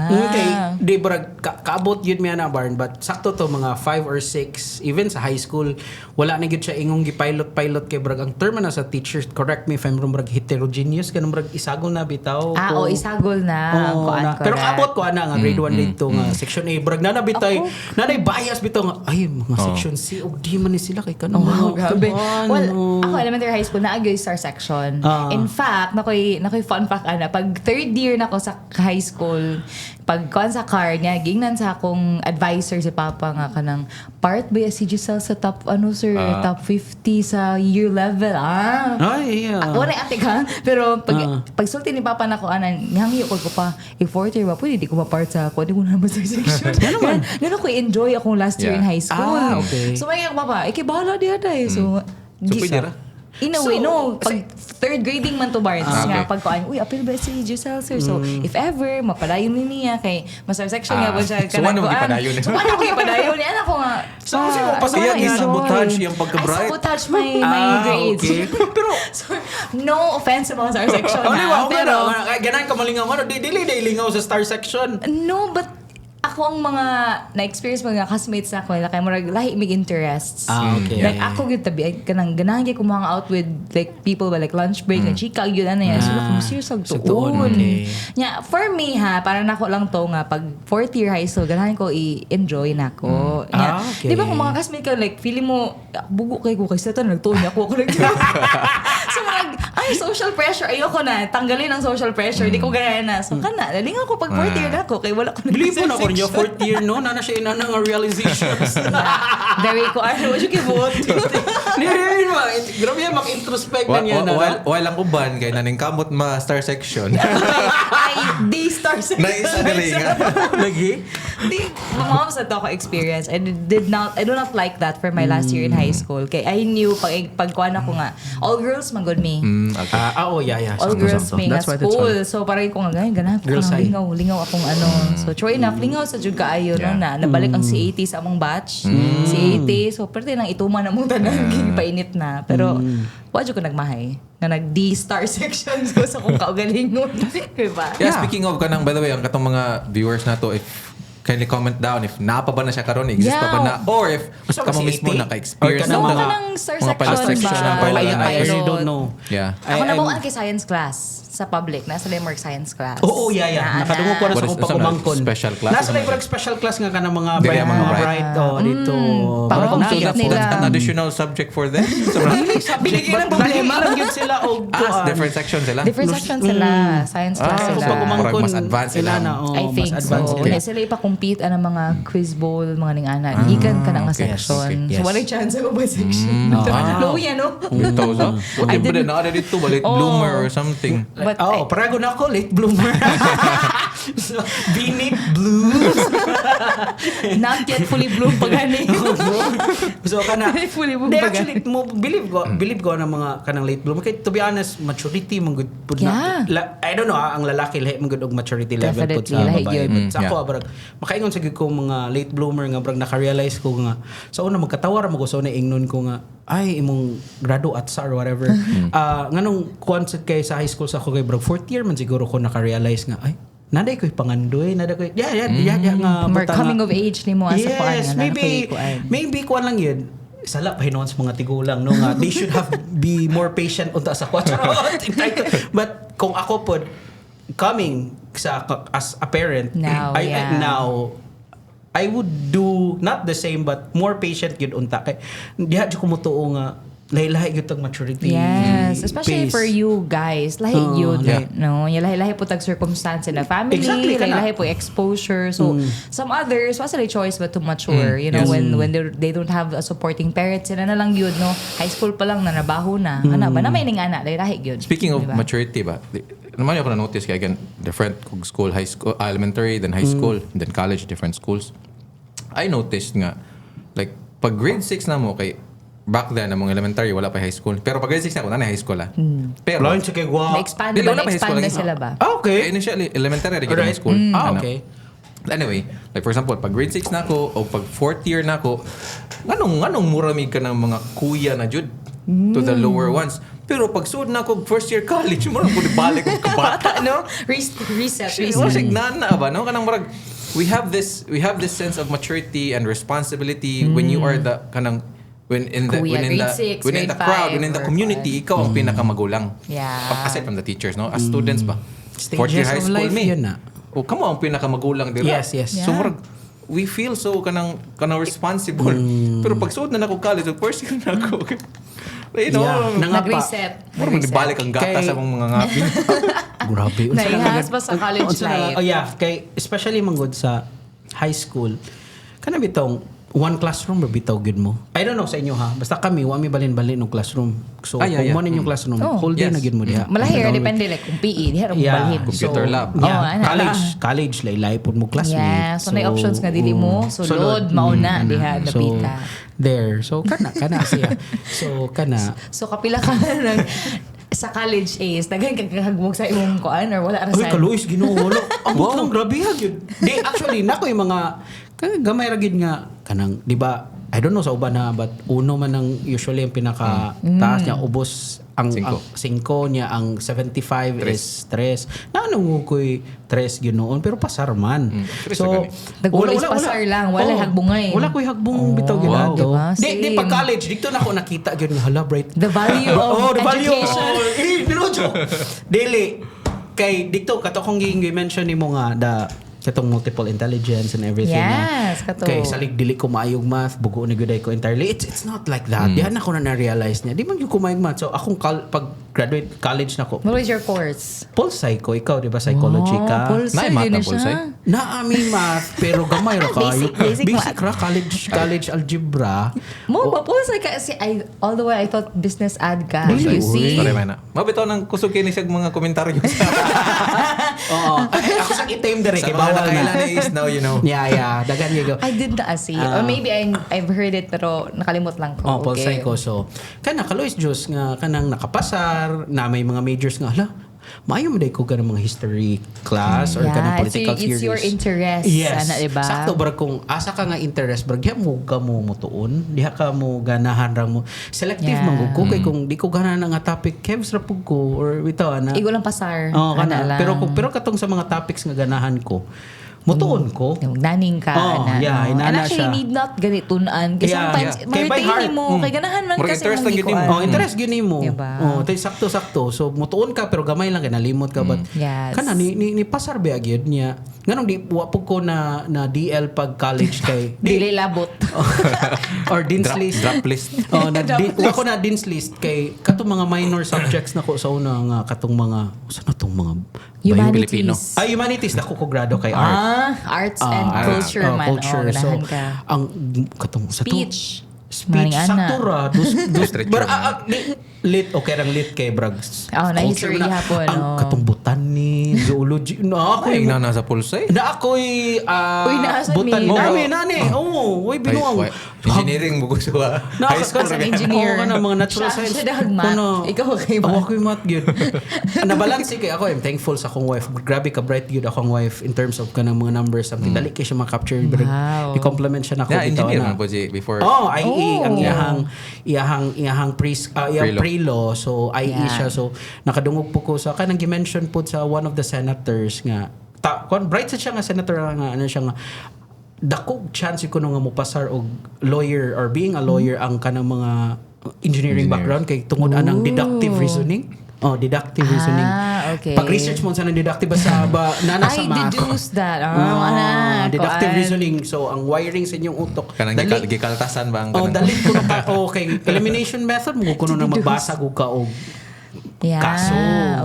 Okay. Di brag kaabot yun mi ana barn but sakto to mga 5 or 6 even sa high school wala na gyud siya ingong gipilot kay brag ang term na sa teachers correct me if I'm wrong brag heterogeneous kanang brag isagol na bitaw. Isagol na. Kuan, pero correct. kaabot ko ana nga grade 1 dito nga section A brag na bitay nanay bias bitaw nga ay mga section C og di man ni sila kay kanang Oh, grabe. kaban, Well, oh. ako elementary high school, naagay star section. Ah. In fact, nakoy fun fact ana, pag third year na ako sa high school, pag kuan sa car nga, gingnan sa akong advisor si Papa nga kanang part ba si Giselle sa top top 50 sa year level. Ay, yeah. Ako na ate ka. Pero pag sulti ni Papa na ko anan, nanghiyo ko pa, fourth year ba, pwede di ko ma-part sa ako, di ko na naman sa section. Ganun ko enjoy akong last year in Yeah. high school. Okay. So may Papa, bahala di aday. So, So, pwede ra? in a way, So, no. Pag third grading man to Barnes, Okay. nga, pag kuan, apil ba si Giselle, sir? So, if ever, mapadayon ni niya, kay masar section nga po siya. So, ano mo ipadayon niya? So, ano mo ipadayon niya? Anak ko nga. So, kasi mo, pasaya I wanna niya, enjoy. sabotage yung pagka-bright? I sabotage my grades. okay. Pero So, no offense sa mga star section, oh, ha? Pero, ganan ka malingaw dili lingaw sa star section. no, but ako ang mga na-experience mga classmates na ako, kaya murag lahi mig interests. Okay. Like ako gyud tabi kanang ganahan gyud ko mga out with like people ba like lunch break na chika gyud ana yan. So kung serious og Sagtuon, tuon. okay. Nya for me ha, para nako lang to nga pag fourth year high school ganahan ko i-enjoy nako. Nya, Okay. di ba kung mga classmates ka like feeling mo bugo kay ko kasi ito nagtuon ako so ay social pressure ayoko na tanggalin ang social pressure di ko ganahan na. So kana daling ako pag fourth year na ako kay wala ko Believe mo na ko niyo siya fourth year no, na siya ina nga realizations. Very ko, ano, what you kibot? Nirin mo, grabe yan, mag-introspect na niya na. Walang uban kay naning kamot ma star section. Ay, D-star section. Naisa diri nga. Lagi? Di, mom sa to ko experience. I do not like that for my last year in high school. Kay I knew pagkuan ako nga, all girls man good me. Okay. Yeah. All girls me nga That's why school. So parang ko nga ganap ko Girls nga high. lingaw akong ano. So sure enough, lingaw sa jud kaayo no na nabalik ang C80 sa among batch. C80. So pwede nang ituman na mong tanan painit na. Pero wa jud ko nagmahay nga nag D-star section ko sa kung kaugalingon. Diba? Yeah, speaking of kanang by the way, ang katong mga viewers nato if kindly comment down if napa ba na siya karon, exist pa ba na, or if So, kamo si mismo 80? naka-experience Or No, mga- ka ng star mga section section ba? na I wala na. really don't know. Yeah. Ako I- nabuan kay science class sa public. Nasa Limerick science class. Oo, yeah. Nakadungog ko na What sa is- kong pagkumangkon. special class? Nasa like special class nga ka ng mga Dili ang mga bright. bright. Dito. Parang Parang compete na- nila. That's an additional subject for them. So, Binigyan ng problema lang yun sila. different section sila. Different section sila. Science class Ah, sila. Pag umangkon, Murag mas advanced sila. I think mas advanced so. sila. Na sila ipa-compete ang mga quiz bowl, mga ning ana. Gikan ka na nga okay, section. okay, So yes. wala chance sa ba section. Luya, no? Ito sa? I Okay, didn't- na dito ba late Oh. bloomer or something. But Parago na ako, late bloomer. So, Binig Blues. not yet fully bloom pa gani. So, kana. Fully bloom They pa actually, believe ko ng mga kanang late bloomer. Kaya to be honest, maturity, man good pud Yeah. I don't know, ang lalaki, lahi man good og maturity level pud Definitely, sa lahi babae. yun. But sa ako, Yeah. brag, makaingon sa ko mga late bloomer nga, brag, naka-realize ko nga, sa una, magkatawar mo ko, sa una, ingnon ko nga, ay, imong grado at sa or whatever. Nganong concept kay sa high school sa ako kay brag, fourth year man siguro ko naka-realize nga, ay, naday ko'y pangandoy, naday ko'y, nga, More butang coming nga. of age ni mo sa kuan Yes, nga. maybe kuan lang yun. Sala pa hinon sa mga tigulang no nga they should have be more patient unta sa kwatro. But kung ako pod coming sa as a parent Now, now I would do not the same but more patient gyud unta kay diha jud ko mutuo nga lahi-lahi gyud tag maturity. Yes, especially pace. for you guys. Lahi yun. yeah. No? Yung lahi-lahi po tag circumstance na family. Exactly, kana. Lahi-lahi po exposure. So, some others, what's their choice but to mature? You know, Yes. when they don't have a supporting parents, sila na lang yun, no? High school pa lang, nanabaho na. Ana ba? Na may ning ana, lahi yun. Speaking of Diba? maturity ba, naman ako na-notice kaya again, different kung school, high school, elementary, then high school, then college, different schools. I noticed nga, like, pag grade 6 na mo, kay back then, among elementary, wala pa high school. Pero pag grade 6 na ako, na high school ah. Pero, Lain sa kay gwa. Na-expand Dili, ba? wala pa high Na-expand school na lagi. sila ba? Okay. initially, elementary, rin Alright. school. Ano. Okay. Anyway, like for example, pag grade 6 na ako, o pag 4th year na ako, anong muramig ka ng mga kuya na jud to the lower ones. Pero pag suod na ako, first year college, murang ko balik ko kabata. no? Reset. Wala siya nana ba no kanang murag we have this sense of maturity and responsibility when you are the kanang when in the Kuya, when in the grade six, when in the grade crowd five, when in the or community ikaw ang pinakamagulang. Yeah. Aside from the teachers no as students ba. Stages Fourth year high of school life me. yun na. O kamo ang pinakamagulang dira. Yes, yes. So Yeah. murag we feel so kanang responsible. Pero pag suod na ako college, first year na ako. You know, Yeah. Nangapa. Nag-reset. murag balik ang gata Kay- sa akong mga ngapin. Grabe. Unsa lang Naihas agad- pa sa college unsa lang- life. Oh yeah, kay especially manggod sa high school. Kana bitong one classroom ba bitaw gid mo? I don't know sa inyo ha. Basta kami wa mi balin-balin ng classroom. So Ah, yeah, kung yeah. mo ninyo classroom, Oh, whole day yes. na gid mo diha. Malahir, Download. depende like kung PE, diha rin Yeah. balhin. Computer lab. Yeah. Oh, ana. college lay pud mo classmate. Yeah, so may options nga dili mo. Sulod, mauna, diha, napita. There. So kana siya. So kana. So kapila ka ng sa college is, daghan kang kahagbog sa imong kuan or wala Ay, rasan. kaluis, ginoo, wala. Ang lang, grabe ha, yun. Di, actually, nako yung mga, gamay ragid nga, kanang, di ba, I don't know sa uban ha, but uno man ang usually ang pinaka taas niya, ubos ang 5 niya, ang 75 is 3. Na anong ko'y 3 ginoon, pero pasar man. Tres So, na gani. Dagwala is pasar lang, wala hagbungay. Wala ko'y hagbong bitaw wow. ginado. Diba? Di, Same. pag college, dito na ako nakita, yun, hala, bright. The value of The value education. Nilojo. Dili. Kay dito kato kong gi-mention nimo nga katong multiple intelligence and everything. Yes, kato. Kay salig dili ko maayog math, bugo ni guday ko entirely. It's not like that. Diyan ako na realize niya. Di man gyud ko maayog math. So akong pag graduate college na ko. What was your course? Pol psycho ikaw di ba psychology ka? Pulse Naay math din na na pulse, siya. Naami math, pero gamay ra kayo. Basic math. Ra, college algebra. Mo, papos like kasi all the way I thought business ad ka. You see? Sorry, man. Mabito nang kusugin siya mga komentaryo sa Oo. Ay, ako sa itim dire kay bawal na. kailan is now, you know. Yeah. Dagan you go. I did not see. Or maybe I've heard it pero nakalimot lang ko. Oh, Paul Psycho. So, kana Kalois Diyos nga kanang nakapasar na may mga majors nga hala. Maayo mo day ko ganang mga history class or kanang political theories. It's your interest. Yes. Ana, diba? Sakto brag kung asa ka nga interest brag diha mo ka mo mutuon, diha ka mo ganahan ra mo. Selective man ko kay kung di ko ganahan nga topic kevs ra pug ko or bitaw ana. Igo lang pasar. Oh, kana. lang. Pero katong sa mga topics nga ganahan ko, mutuon ko. Yung naning ka. Oh, yeah, no? And inana actually, siya. need not ganitunan. Kasi Yeah, sometimes, yeah. Kay by heart. ma-retain mo. Kay ganahan man Murag kasi interest mong lang yun gikuan. mo. Oh, interest gyud nimo. Diba? Oh, tay sakto-sakto. So mutuon ka pero gamay lang kay nalimot ka but Yes. kana ni pasar ba gyud niya. Nganong di wa pug ko na DL pag college kay Dili labot. or dean's list. Drop list. Oh, wa ko na dean's list kay katong mga minor subjects nako sa una nga katong mga usa na tong mga Filipino. Humanities. ay humanities nako ko grado kay art. Arts and culture man. Culture. Oh, So, ganahan ka. ang katong sa to, Speech. speech Maring ana. sakto ra Literature. bar lit okay rang lit kay brags Oh, na history hapon, ang oh. katong botany zoology na ako Ay, na sa pulsa eh. na ako'y Uy, naasan botan mi? nani oo way binuang Engineering mo gusto ba? High school Sa rin. engineer. Oo ka na, mga natural Siya- science. siya dahag math. Ikaw kay math. Ako ako'y math yun. Nabalansi kay ako. I'm thankful sa akong wife. Grabe ka bright yun akong wife in terms of kanang mga numbers. Something dali kay siya makapture. Wow. I-compliment siya na ako. Yeah, engineer man po siya before. Oh, IE ang Oh. iyahang pre-law. So IE Yeah. siya. So nakadungog po ko sa kanang gi-mention po sa one of the senators nga bright siya nga senator nga ano siya nga dako chance ko nga mo pasar og lawyer or being a lawyer ang kanang mga engineering background kay tungod anang deductive reasoning. Oh, deductive reasoning. Okay. Pag-research mo sa deductive sa nana sa I math. deduce that. Deductive reasoning. So, ang wiring sa inyong utok. Kanang gikaltasan ba ang Oh, kanang... dali ko na ka. Okay, elimination method mo kuno na magbasa ko ka og Yeah. kaso.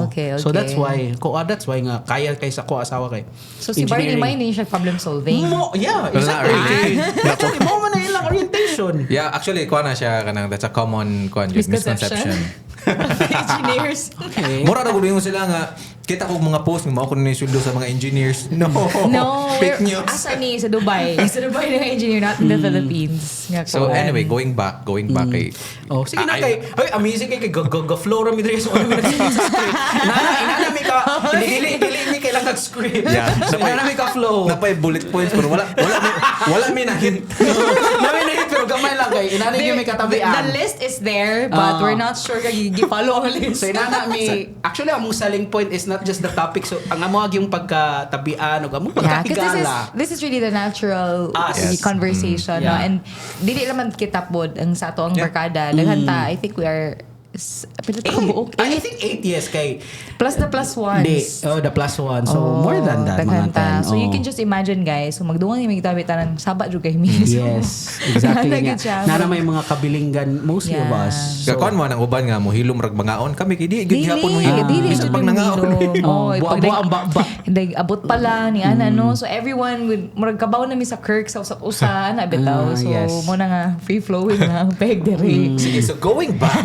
Okay. So that's why nga kaya kay sa ko asawa kay. So si Barney may hindi siya problem solving. Yeah, Wala exactly. really. Actually, mo man na ilang orientation. Yeah, actually, kuha na siya kanang that's a common misconception. Engineers. Okay. Mura na gulo sila nga kita ko mga post nga mao ko na suldo sa mga engineers. No. No, Fake news. asa ni sa Dubai. Sa Dubai na engineer, not in the Philippines. Nga So kuwan. anyway, going back kay Oh, sige na kay. Ay, amazing kay go-flow ra mi diri so ano mi nag-script. Inana mi ka. Dili mi kailang nag-script. Yeah. So inana mi ka flow. napay bullet points pero wala mi na hint. Nami na yun, pero gamay lang kay. Inana mi katabian. The list is there, but we're not sure kay gi-follow ang list. So inana mi actually among selling point is not just the topic so ang amo yung pagkatabian o among Yeah, because pagkahigala. this is really the natural Yes. conversation, no? Yeah. And dili naman kitapod ang sa ato ang barkada. Daghanta, I think we are pilit ka buok. I think 8 years kay Plus the plus ones. the plus one. So more than that mga daghanta. tan. So you can just imagine guys, so magdungan yung magtabi tanan saba jud kay mi. Yes, exactly Nalagid nga. siya. Nara may mga kabilinggan mostly of Yeah. us. So, kuan mo nang uban nga mo hilom rag bangaon kami kay di gid hapon mo hilom. Dili, Bisag dili pag nangaon. Oh, buwa ang baba. Hindi, abot pa lang ni ana, no? So everyone would murag kabaw na mi sa Kirk sa usa na bitaw. So yes. mo na nga free flowing na peg diri. Sige, so going back.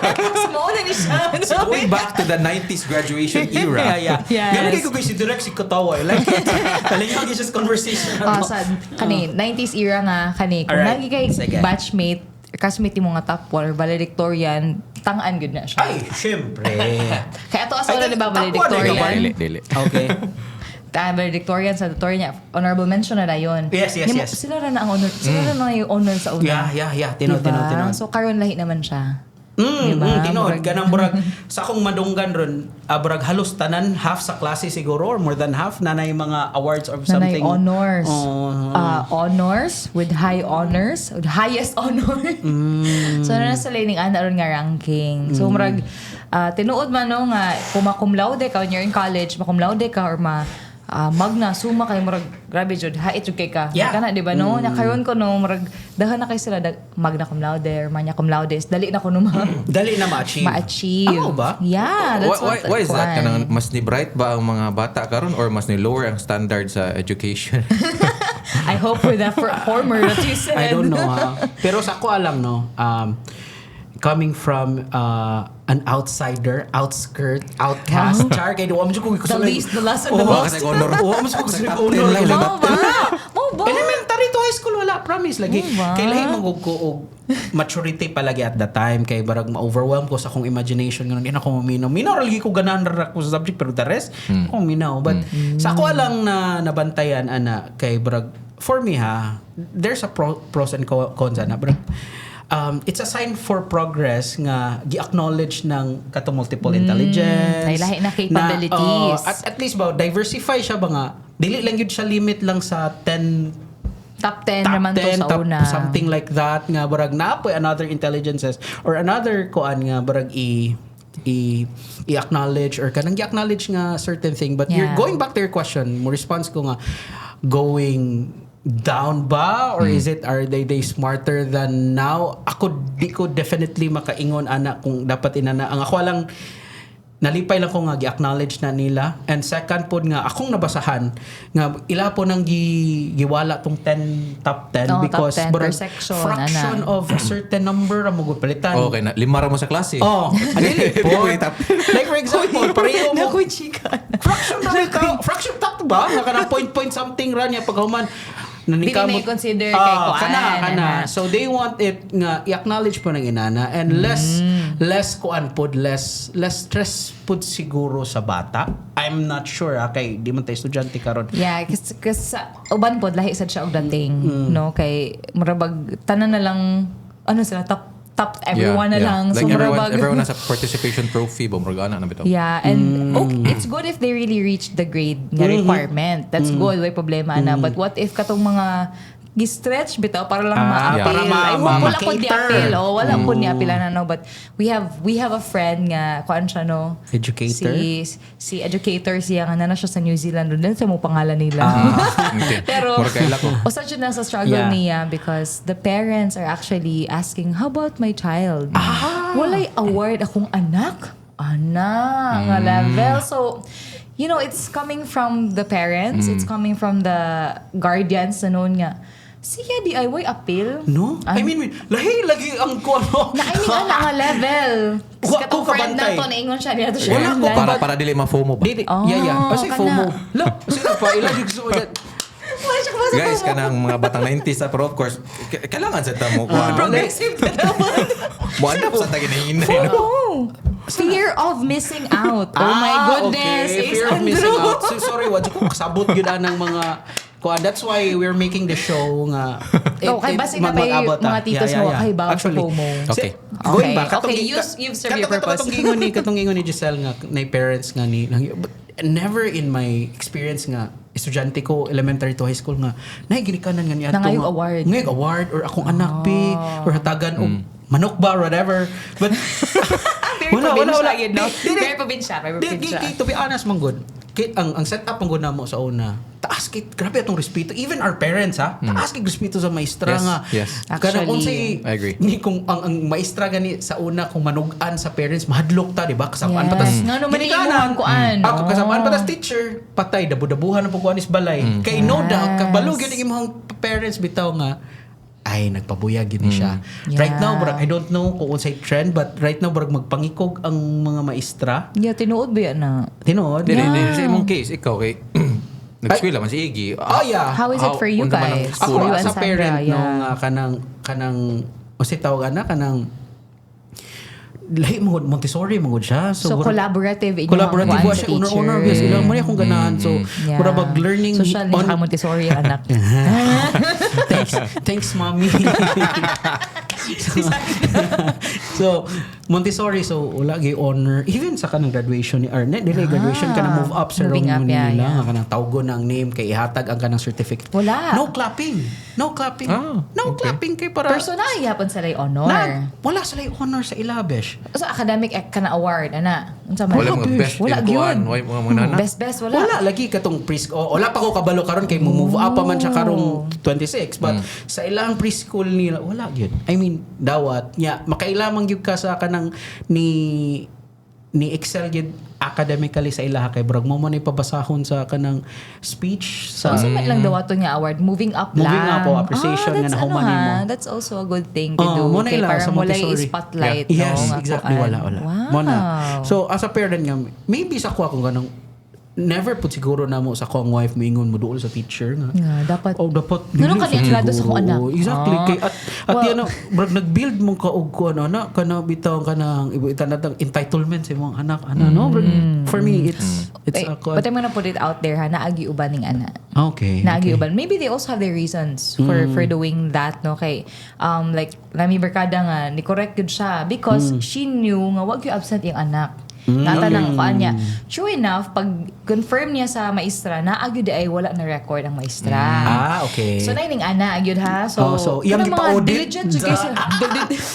So mo na ni siya. So going back to the 90s graduation era. Yeah. Yes. Ganun kay ko si Direk si Katawa. Like, kalingag is just conversation. Sa kani 90s era nga kani kung Alright. lagi kay Sige. batchmate classmate mo nga top 1 or valedictorian tangaan gud na siya. Ay, syempre. Kaya ato asa Ay, na diba top one eh, valedictorian? Dili. Okay. Valedictorian sa tutorial niya honorable mention na yun. Yes. Sila ra na ang honor. Sila ra na yung honor sa una. Yeah. Tinod. So karon lahi naman siya. Tinod. Murag- Ganang burag. Sa akong madunggan ron, burag halos tanan, half sa klase siguro, or more than half, nanay mga awards or Nanay something. honors. Oh. Honors with high honors, with highest honor. So na sa lining ana ron nga ranking. So murag tinuod man no nga kung cum laude ka when you're in college, cum laude ka or magna suma kay murag grabe jud hait jud kay ka. Yeah. Kana di ba no? Nya karon ko no murag dahan na kay sila magna cum laude or magna cum laude. Dali na ko no Dali na ma-achieve. ma-achieve. Ano ba? Yeah, that's Why is that? Kanang mas ni bright ba ang mga bata karon or mas ni lower ang standard sa education? I hope for the former that you said. I don't know ha. Pero sa ko alam no, coming from an outsider, outcast, char kay duwa mo ko The least, the last, and the Oh, most. kasi honor. Duwa mo ko Top 10 lang, Mo ba? Mo ba? Elementary to high school wala, promise lagi. Oh, ba? Kay lahi mo ko og maturity palagi at the time kay barag ma-overwhelm ko sa akong imagination nga hindi na ko maminaw. Minor lagi ko ganahan ra ko sa subject pero the rest ko minaw. But sa ako lang na nabantayan ana kay barag for me ha, there's a pros and cons na barag it's a sign for progress nga gi-acknowledge ng katong multiple intelligence. Lahi na capabilities. At least ba diversify siya ba nga dili lang yun siya limit lang sa 10 Top 10 naman to sa una. something like that nga barag na po another intelligences or another koan nga barag i-acknowledge or kanang i-acknowledge nga certain thing but you're going back to your question mo response ko nga going down ba or is it are they smarter than now ako di ko definitely makaingon ana kung dapat inana ang ako lang nalipay lang ko nga gi-acknowledge na nila and second pod nga akong nabasahan nga ila po nang giwala tong 10 top 10 because top 10 per barang section, fraction of a certain number ang magud palitan. Okay na, 5 ra mo sa klase. Oh, dili po. Like for example, pareho mo Naku, chika. fraction na ka, fraction top ba? Nga kanang point something ra niya paghuman nanika Dili may consider kay kuan, kana. So they want it nga i-acknowledge po ng inana and less kuan pod, less stress pod siguro sa bata. I'm not sure kay di man tay estudyante karon. Yeah, kasi uban pod lahi sad siya og dating, no? Kay murabag tanan na lang ano sila top everyone na lang. Like So murabag everyone has a participation trophy, bumragana na bitaw. Yeah, and it's good if they really reach the grade nga requirement. That's good, way problema na. But what if katong mga gi-stretch bitaw para lang ma-appeal. para Ay, wala po di ma-cater. appeal. Oh, wala po ni appeal na no. But we have a friend nga kuan siya no. Educator? Si educator siya nga na siya sa New Zealand. Doon sa mo pangalan nila. Okay. Pero Mura kaila ko. usa siya na sa struggle Yeah. niya because the parents are actually asking, how about my child? Walay award akong anak. Nga level. So, you know, it's coming from the parents. It's coming from the guardians na noon nga. Siya DIY appeal. No? I mean, lahi lagi ang ko ano. Naiming nga level. Kasi Wa ko katong friend na kabantay. to, naingon siya niya to siya. Wala ko Para dili ma-FOMO ba? Dili. Oh, Yeah. Kasi kana. FOMO. Lo, sino pa ilang gusto that. Guys, kanang mga batang 90s pero of course kailangan sa tamo ko ano. Progressive na naman. Buwan sa tagin na hinay. Oh, fear of missing out. Oh my goodness. Okay. Ace Fear of missing Andrew. out. So, sorry, wadyo ko kasabot yun ng mga kuan. That's why we're making the show nga. Okay, basi na may mga titos mo, kay ba, Actually, FOMO. Okay. Going back, Okay, you've served your purpose. Katong gingon ni Giselle nga, na parents nga ni, but never in my experience nga, estudyante ko, elementary to high school nga, ginikanan nga niya Nangayog award. Ngayog award, or akong anak pi, or hatagan, o manok ba, or whatever. But, Wala. No? Di- Very probinsya. To be honest, manggod, ang setup manggod na mo sa una, taas kit, grabe atong respeto. Even our parents, taas kit respeto sa maestra Yes, nga. yes. Kanang Actually, unsay, I agree. ni kung ang maestra gani sa una kung manugan sa parents mahadlok ta di ba kasabaan Yes. patas Nga naman ginikanan. imuhang kuan, Ako no? kasabaan patas teacher patay dabu-dabuhan ang pagkuan is balay kay no doubt kabalo gyud ang imong parents bitaw nga ay nagpabuyag gini siya. Yeah. Right now brag I don't know kung unsay trend but right now brag magpangikog ang mga maestra. Yeah, tinuod ba yan na? Tinuod. Dili sa imong case ikaw kay nag-eskwela man si Iggy. Oh yeah. How is it for you unsa man ang guys? Ako For you as and a parent Sandra, no nga kanang o si tawag na kanang lahi mo Montessori mo siya So, collaborative. collaborative wa siya owner yes ilang man akong ganahan so Yeah. mura bag learning Social on Montessori, anak. thanks mommy So, Montessori, so wala gi honor even sa kanang graduation ni Arnett, dili graduation kana move up Moving up, ceremony yeah, nila yeah. nga kanang tawgon ang name kay ihatag ang kanang certificate. Wala. No clapping. No clapping. Ah, no okay. clapping kay para Personal yapon sa lay honor. wala sila yung honor sa ilabesh. So academic kana award ana. Unsa man? Wala mga best Wala in kuan, gyud. wala mga nana. Best wala. Wala lagi katong preschool. Wala pa ko kabalo karon kay move up pa man siya karong 26 but sa ilang preschool nila wala gyud. I mean dawat nya makailamang gyud ka sa kanang ni excel gyud academically sa ilaha kay brag mo man ipabasahon sa kanang speech sa So man lang daw ato nga award moving up Moving lang. up o appreciation nga that's nahuman nimo. That's also a good thing to do. mo na Kay ila para sa mo lay Montessori. spotlight Yes, no, nga exactly kuan. wala. Wow. Mo na. So as a parent nga maybe sa kuha kung ganang never pud siguro na mo sa kong wife moingon mo duol sa teacher nga. Nga, dapat. Dapat. Ganun dili ka niya siguro. sa kong anak. Exactly. Ah. Kay, at Well, yan, brag, nag-build mong kaog ko, na, kana bitaw ka ng, itanatang entitlement sa imong anak, no? Brag, for me, it's But I'm gonna put it out there ha, naagi uban ning ana. Okay. Naagi uban. Maybe they also have their reasons for doing that no kay like Lami Barkada nga ni correct gud siya because she knew nga wag yung absent yung anak. Natanang ko niya. True enough, pag confirm niya sa maestra na agud ay wala na record ang maestra. Okay. So na ining ana agyud ha. So, so iyang kanang mga gipa-audit. diligent jud kayo.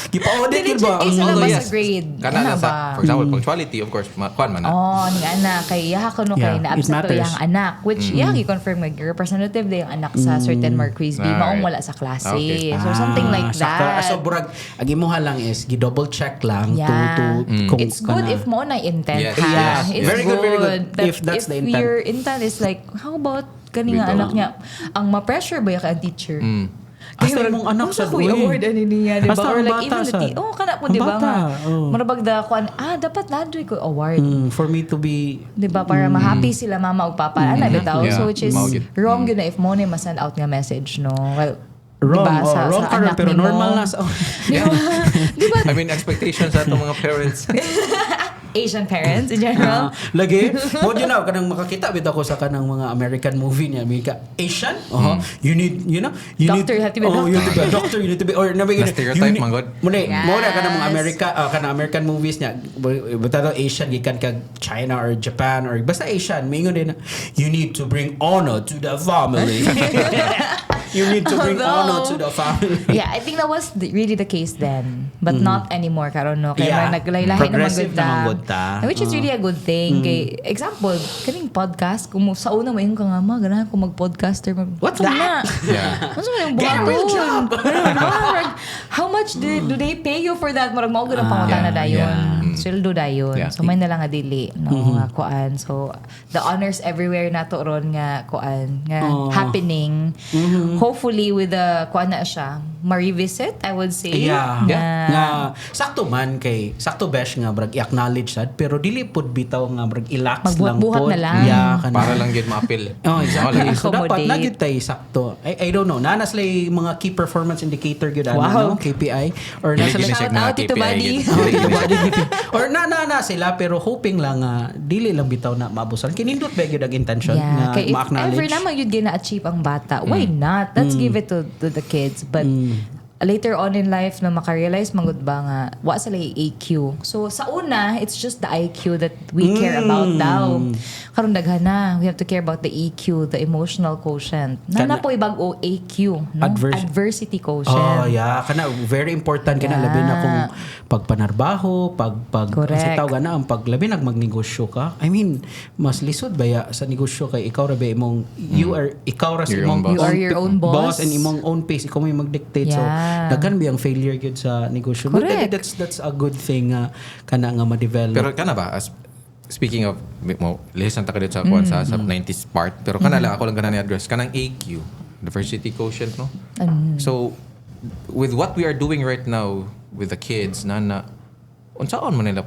Gipa-audit yun Diligent ba? kayo sila Although, ba yes, sa grade? Kana Ano na sa, ba? for example, punctuality, of course, kuan man na. Oh, ning ana kay yaha ko no Yeah, kay it na-absent to matters. yang anak which yaha gi-confirm nga representative na yung anak sa certain Marquis B maong wala sa klase. Okay. So something like that. So burag agimuha lang is gi-double check lang Yeah. to kung It's good if mo na intent Yes. ha. Yes. It's Very good, very good. But If that's the intent. your intent is like, how about kani nga Bitaw. anak niya, ang ma-pressure ba yung ka teacher? Hasta imong anak sa duwi. duwi. Award ani niya, di ba? Hasta Or ang like bata even the sad. kana po, Ang di ba bata, nga? oh. Marabag da kuan, dapat nadoy ko award. For me to be Di ba? Para ma-happy sila mama o papa. Ana bitaw. Yeah, So which is maugit. wrong yun na if mo na ma-send out nga message, no? Well, wrong. diba, Wrong karon anak pero nimo. normal na sa Di ba? Di ba? I mean, expectations sa itong mga parents. Asian parents in general. lagi mo yun na kanang makakita bit ako sa kanang mga American movie niya America Asian you need Doctor, you have to be a you have to be a doctor you need to be or nabi Na stereotype, man, God. mo na kanang mga Yes. America kanang American movies niya basta Asian gikan kag China or Japan or basta Asian mingon din na, you need to bring honor to the family you need to bring honor to the family Yeah, I think that was really the case then. But not anymore karon no. Kaya Yeah. naglaylahi naman Progressive gud ta. naman gud ta. Which is really a good thing. Kay example, kaning podcast kung sa una mo yung kangama ganahan ko mag-podcaster What's Gana. Yeah. What's man yung Get a real job. How much do they pay you for that? Murag mao gud ang pangutana dayon. Sweldo dayon. Yeah. So may na lang nga dili no nga kuan. So the honors everywhere nato ron nga kuan nga happening. Hopefully with the kuan na siya, ma-revisit I would say. Yeah. Nga, Nga sakto man kay sakto besh nga brag i-acknowledge sad pero dili pud bitaw nga brag relax lang Magbuhat-buhat pod. na lang. Yeah, kana. Para lang yun ma-appeal. Oh, exactly. Wala. So dapat Accommodate. nagyud tay sakto. I don't know. Nanas lay mga key performance indicator gyud Wow. no KPI or nasa Dili lay gina- shout out mga Tito KPI Buddy. yun. or na sila pero hoping lang dili lang bitaw na maabusan. Kinindot ba gyud ang intention Yeah. nga Kay if ever ma-acknowledge. naman yun gina-achieve ang bata, why not? Let's give it to the kids. But later on in life na makarealize magud ba nga wa sila yung AQ. So sa una, it's just the IQ that we care about daw. Karon daghan na, we have to care about the EQ, the emotional quotient. Nana po ibag-o AQ, no? Adversity quotient. Oh, yeah. Kana very important kana Yeah. labi na kung pagpanarbaho, Correct. kasi tawag na ang paglabi magnegosyo ka. I mean, mas lisod baya sa negosyo kay ikaw ra ba imong ikaw ra sa Your own imong boss. You are your own boss. and imong own pace ikaw may mag-dictate. So Yeah. daghan ba ang failure gyud sa negosyo. But I think Correct. that's a good thing kana nga ma-develop. Pero kana ba, speaking of, mo, lihisan ta ka dito sa kuwan sa 90s part, pero kana lang, ako lang kana ni-address, kanang AQ, diversity quotient, no? So, with what we are doing right now with the kids, unsaon man nila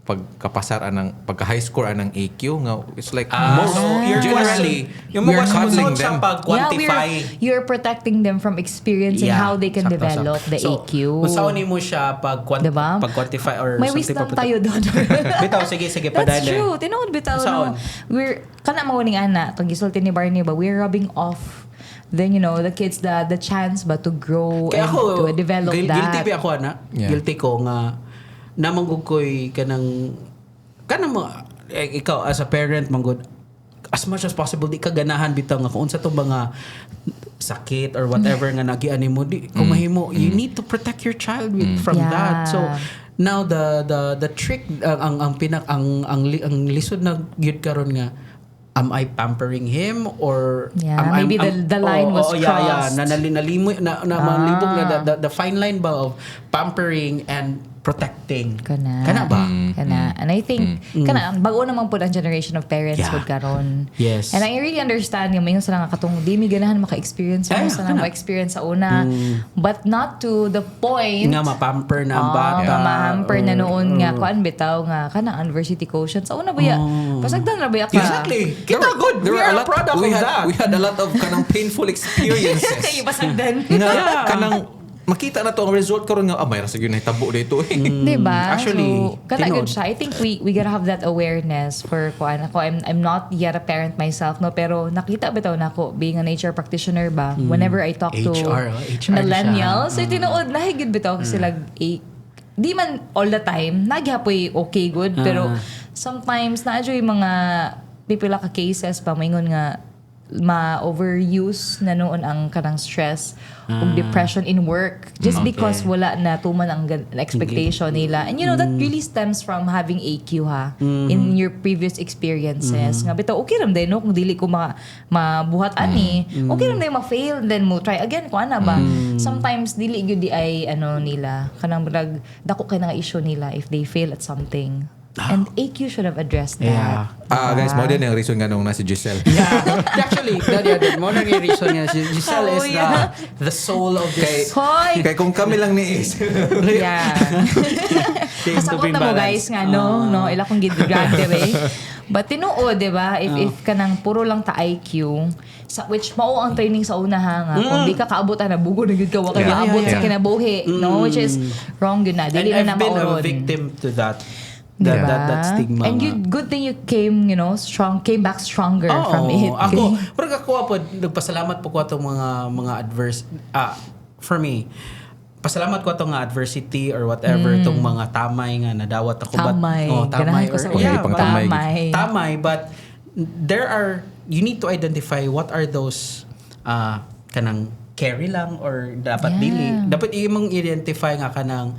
pagkapasar ng pagka-high score anang AQ nga it's like most your generally yung we mga are cuddling sa them. pag-quantify. you're protecting them from experiencing how they can sakto, develop sakto. the So, AQ. Kung saan mo siya Diba? pag-quantify or May something wisdom pa- tayo doon. Bitaw, sige, That's padala. true. Tinood bitaw Saan? no. We're kana mao ning ana, tong gisulti ni Barney ba, we're rubbing off then the kids the chance ba to grow Kaya and ako, to develop guilty that. ba ako, ana? Yeah. Guilty ko nga, namanggod ko'y kanang mga, ikaw as a parent, manggod, as much as possible, di ka ganahan bitaw nga kung unsa tong mga sakit or whatever nga nagiani mo, di, kung mahimo, you need to protect your child from Yeah. that. So, now the trick ang lisod na gyud karon nga, am I pampering him or Maybe the line was crossed. Nalimoy na malibog na the fine line ba of pampering and protecting. Kana ba? Kana. And I think, kana, bago naman po ang generation of parents Yeah. would karon. Yes. And I really understand yung sa nga katong di mi ganahan maka-experience mo sa kana. ma-experience sa una. But not to the point Nga mapamper na ang bata. nga ma-hamper na noon nga kuan bitaw nga kana adversity quotient. Sa una ba ya? Pasagdan na ba ya ka? Exactly. Kita good. There We were are a product of that. we had a lot of kanang painful experiences. Kayo pasagdan. nga kanang makita na to ang result karon nga may rasa gyud nahitabo dito eh. Diba? Actually, so, kana tinuod. good siya. I think we gotta have that awareness for kuan. Ako, I'm not yet a parent myself, no, pero nakita bitaw na ako being a nature practitioner ba, whenever I talk to HR millennials, so tinuod na higid bitaw sila di man all the time, nagyapoy okay good, pero sometimes naadyo yung mga pipila ka cases pa maingon nga ma-overuse na noon ang kanang stress o depression in work just because wala na tuman ang expectation nila. And that really stems from having AQ in your previous experiences. Nga bitaw, okay ram din no kung dili ko mabuhat ani. Okay ram din ma-fail and then mo try again ko ana ba. Sometimes dili gyud di ay nila kanang dako kay nga issue nila if they fail at something. And AQ should have addressed that. Yeah. Guys, mo din ang reason nga nung na si Giselle. Yeah. Actually, more than yung reason niya. Giselle is the soul of this. Hoy! Kaya kung kami lang ni Ace. Yeah. Kasakot na mo guys nga no ila kong gidragte eh. But tinuod, di ba? If kanang puro lang ta IQ, which mao ang training sa una nga, kung di ka kaabot na bugo na gyud ka wa ka abot sa kinabuhi, no, which is wrong gyud na. Dili And na I've been a maoron. victim to that. Diba? That stigma. And good thing you came back stronger from it. Ako, pero ako po, nagpasalamat po ko itong mga for me, pasalamat ko itong adversity or whatever, itong mga tamay nga nadawat ako. Tamay. Tamay. Ganahan ko sa Or, una. pang tamay. Tamay, but you need to identify what are those kanang carry lang or dapat dili. Dapat imong identify nga kanang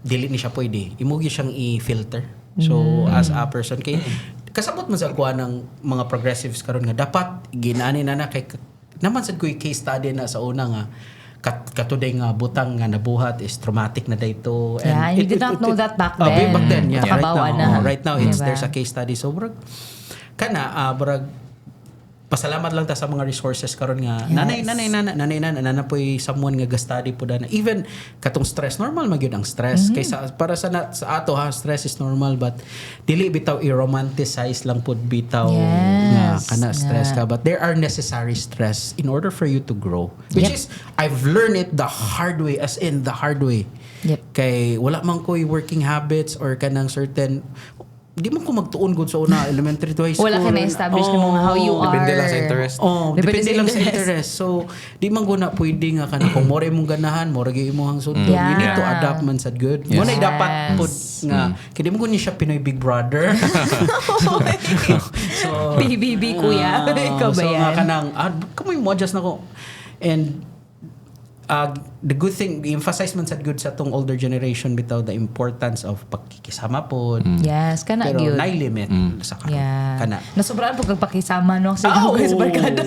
dili ni siya pwede. Imugi siyang i-filter. So, as a person, kay kasabot man sa kuha ng mga progressives karon nga dapat ginani na kay naman sad ko case study na sa una nga katuday nga butang nga nabuhat is traumatic na dayto. Yeah, and you did not know that back then. Back then, yeah. Nakabawa Right now, it's Diba? there's a case study. So, pasalamat lang ta sa mga resources karon nga nanay po'y someone nga gastadi po na even katong stress normal magyud ang stress kaysa para sa ato stress is normal but dili bitaw i-romanticize lang pud bitaw nga kana stress ka but there are necessary stress in order for you to grow which is I've learned it the hard way as in the hard way. Kay wala man ko'y working habits or kanang certain di man ko magtuon gud sa una elementary to high school. Wala ka na-establish mo how you are. Depende lang sa interest. Depende lang sa interest. So, di man ko na pwede nga ka na kung more imong ganahan, more gyud imong sundon. You need to adapt man sad good. Mo na dapat pud nga kay di mo ko ni siya Pinoy Big Brother. So, BBB kuya. Ikaw ba so nga yan? kanang kamoy mo adjust nako. And the good thing, emphasize man sad good sa tong older generation bitaw the importance of pagkikisama pod. Yes, kana Pero gyud. nay limit sa karon. Yeah. Kana. Nasobraan po kagpakisama no sa guys barkada.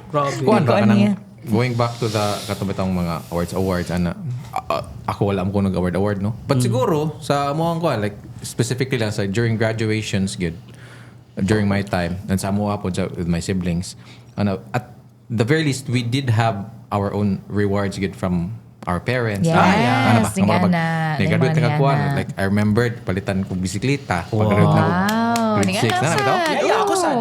Grabe. Kuan ba Kuan niya. kanang going back to the katong mga awards ana ako wala mo nag-award no. But siguro sa mo ang kuan like specifically lang sa during graduations good during my time and sa mo po with my siblings at the very least we did have our own rewards get from our parents. Yes, Nag-graduate ka kuan. Like, I remembered, palitan kong bisikleta. Pag-graduate na ako. Grade 6 na bitaw. Yeah, ako sad.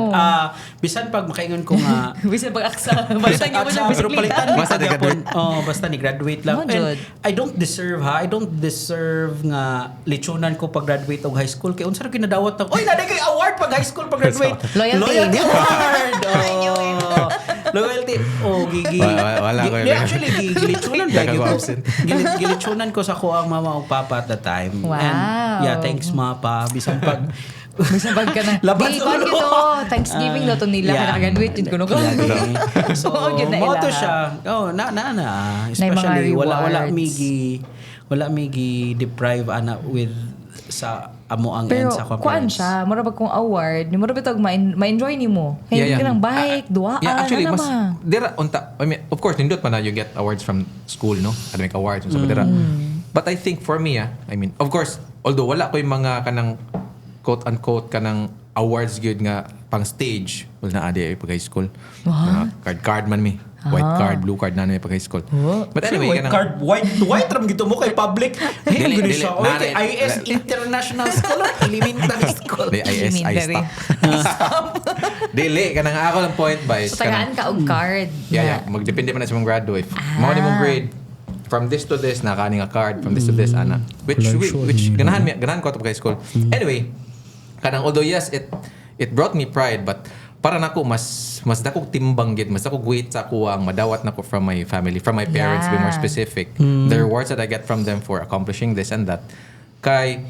Bisan pag makaingon ko nga Bisan pag-aksa. Basta nga mo ng pero palitan bisikleta. basta ni-graduate. Basta ni-graduate lang. Jud. And I don't deserve nga lechonan ko pag graduate og high school kay unsa ra kinadawat ng oy naday kay award pag high school pag graduate. Loyalty award. Loyalty. Gigi. Wala ko yun. Actually, gilitsunan Kaya lagi ko ko. absent. Gilitsunan ko sa ko ang mama o papa at the time. Wow. And yeah, thanks mga pa. Bisang pag... Bisan pag ka na, Laban di, sa kung ulo. yun Thanksgiving na to nila, Yeah. kaya-graduate yun ko. So, Yun na mo to ilaha. siya. Especially, mga wala rewards. migi deprive ana with sa amo ang Pero end sa kuan conference. siya, mura pag kung award, ni mura bitog ma-enjoy nimo. Kaya hindi ka lang bike, duwaan, Yeah, actually, ano mas, ba? dira, I mean, of course, nindot man na you get awards from school, no? Academic awards, and so, dira. But I think for me, I mean, of course, although wala ko yung mga kanang quote-unquote kanang awards gyud nga pang stage, wala na adi pag high school. Card man mi. White card, blue card na na pag high school. But anyway, white card, white ram gito mo kay public. Dili, Gani dili. siya. Okay, IS International School, elementary school. Di IS, I Elementary. stop. Dili, kanang ako lang point by. So, tagaan ka og card. Yeah. Magdepende man na sa mong grado. If mao ni mong grade, from this to this, nakani nga card. From this to this, ana. Which ganahan ko ito pag high school. Anyway, kanang although yes, it brought me pride, but para nako mas dakog timbang gid, mas dakog weight sa ako ang madawat nako from my family, from my parents, to be more specific. The rewards that I get from them for accomplishing this and that. Kay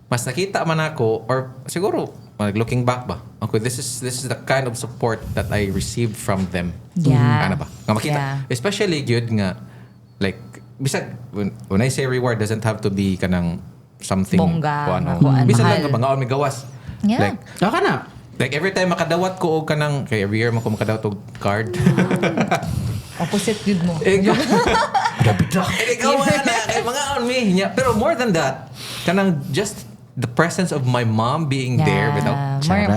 mas nakita man ako, or siguro looking back ba, okay, this is the kind of support that I received from them. Yeah. Ano ba? Nga makita, Yeah. especially good nga, like, bisag, when I say reward, doesn't have to be kanang something, Bongga, kuan, nga kuan, bisag mahal. lang ka, mga may gawas. Yeah. Aka na. Like every time makadawat ko og kanang, kay every year ko makadawat og card. Opposite yun mo. Ikaw na, kay mga on me. Yeah. Pero more than that, kanang just the presence of my mom being there without Proud.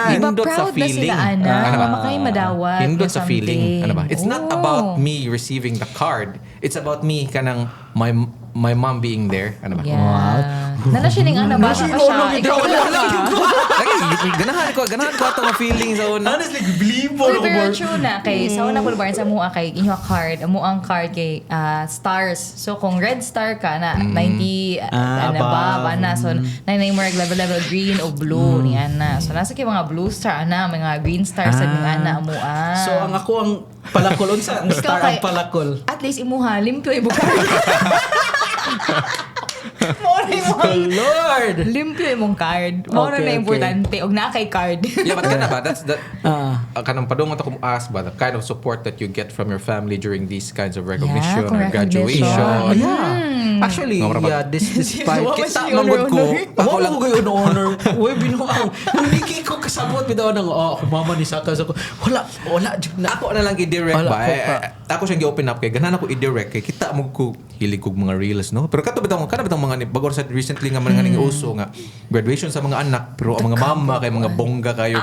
Hindot Diba sa proud na feeling. sila, Ana? Ano ba? Mama kayo madawat. Hindot na sa feeling. something. Ano ba? It's not Oh. about me receiving the card. It's about me kanang my mom being there. Ano ba? Yeah. Nala siya ning ana, bata pa siya. Ikaw wala ka. Lagi, ganahan ko ato nga feeling sa una. Honestly, believe mo Uy, pero true na. Kay, sa una ko lubar sa mua kay inyo card. Amo ang card kay stars. So, kung red star ka na, 90 above, ana. So, nanay mo level green o blue ni ana. So, nasa kay mga blue star, ana. Mga green star sa mga ana, amuan. So, ang ako ang palakulon sa star ang palakol. At least imuha, limpyo ibuka. Mora imong Lord! limpyo imong card. Mora Okay, na importante. Og na kay card. Yeah, but kana ba? That's the kanang padung ako ask ba, the kind of support that you get from your family during these kinds of recognition kung or recognition. graduation. Actually, Nga, marabag. yeah, this part, Wawa kita si manggod ko. honor. Ako lang ko yung honor. Uy, binuang. Hindi ko kasabot bitaw ng, ako mama ni Saka. Wala, Na ako na lang i-direct Wala, ba? ko pa. Ako siyang i-open up kay ganan ako i-direct kay kita mo ko hilig kog mga reels, no? Pero kato bitaw mga bago sa recently nga mga ning uso nga graduation sa mga anak pero ang mga mama kay mga bongga kayo.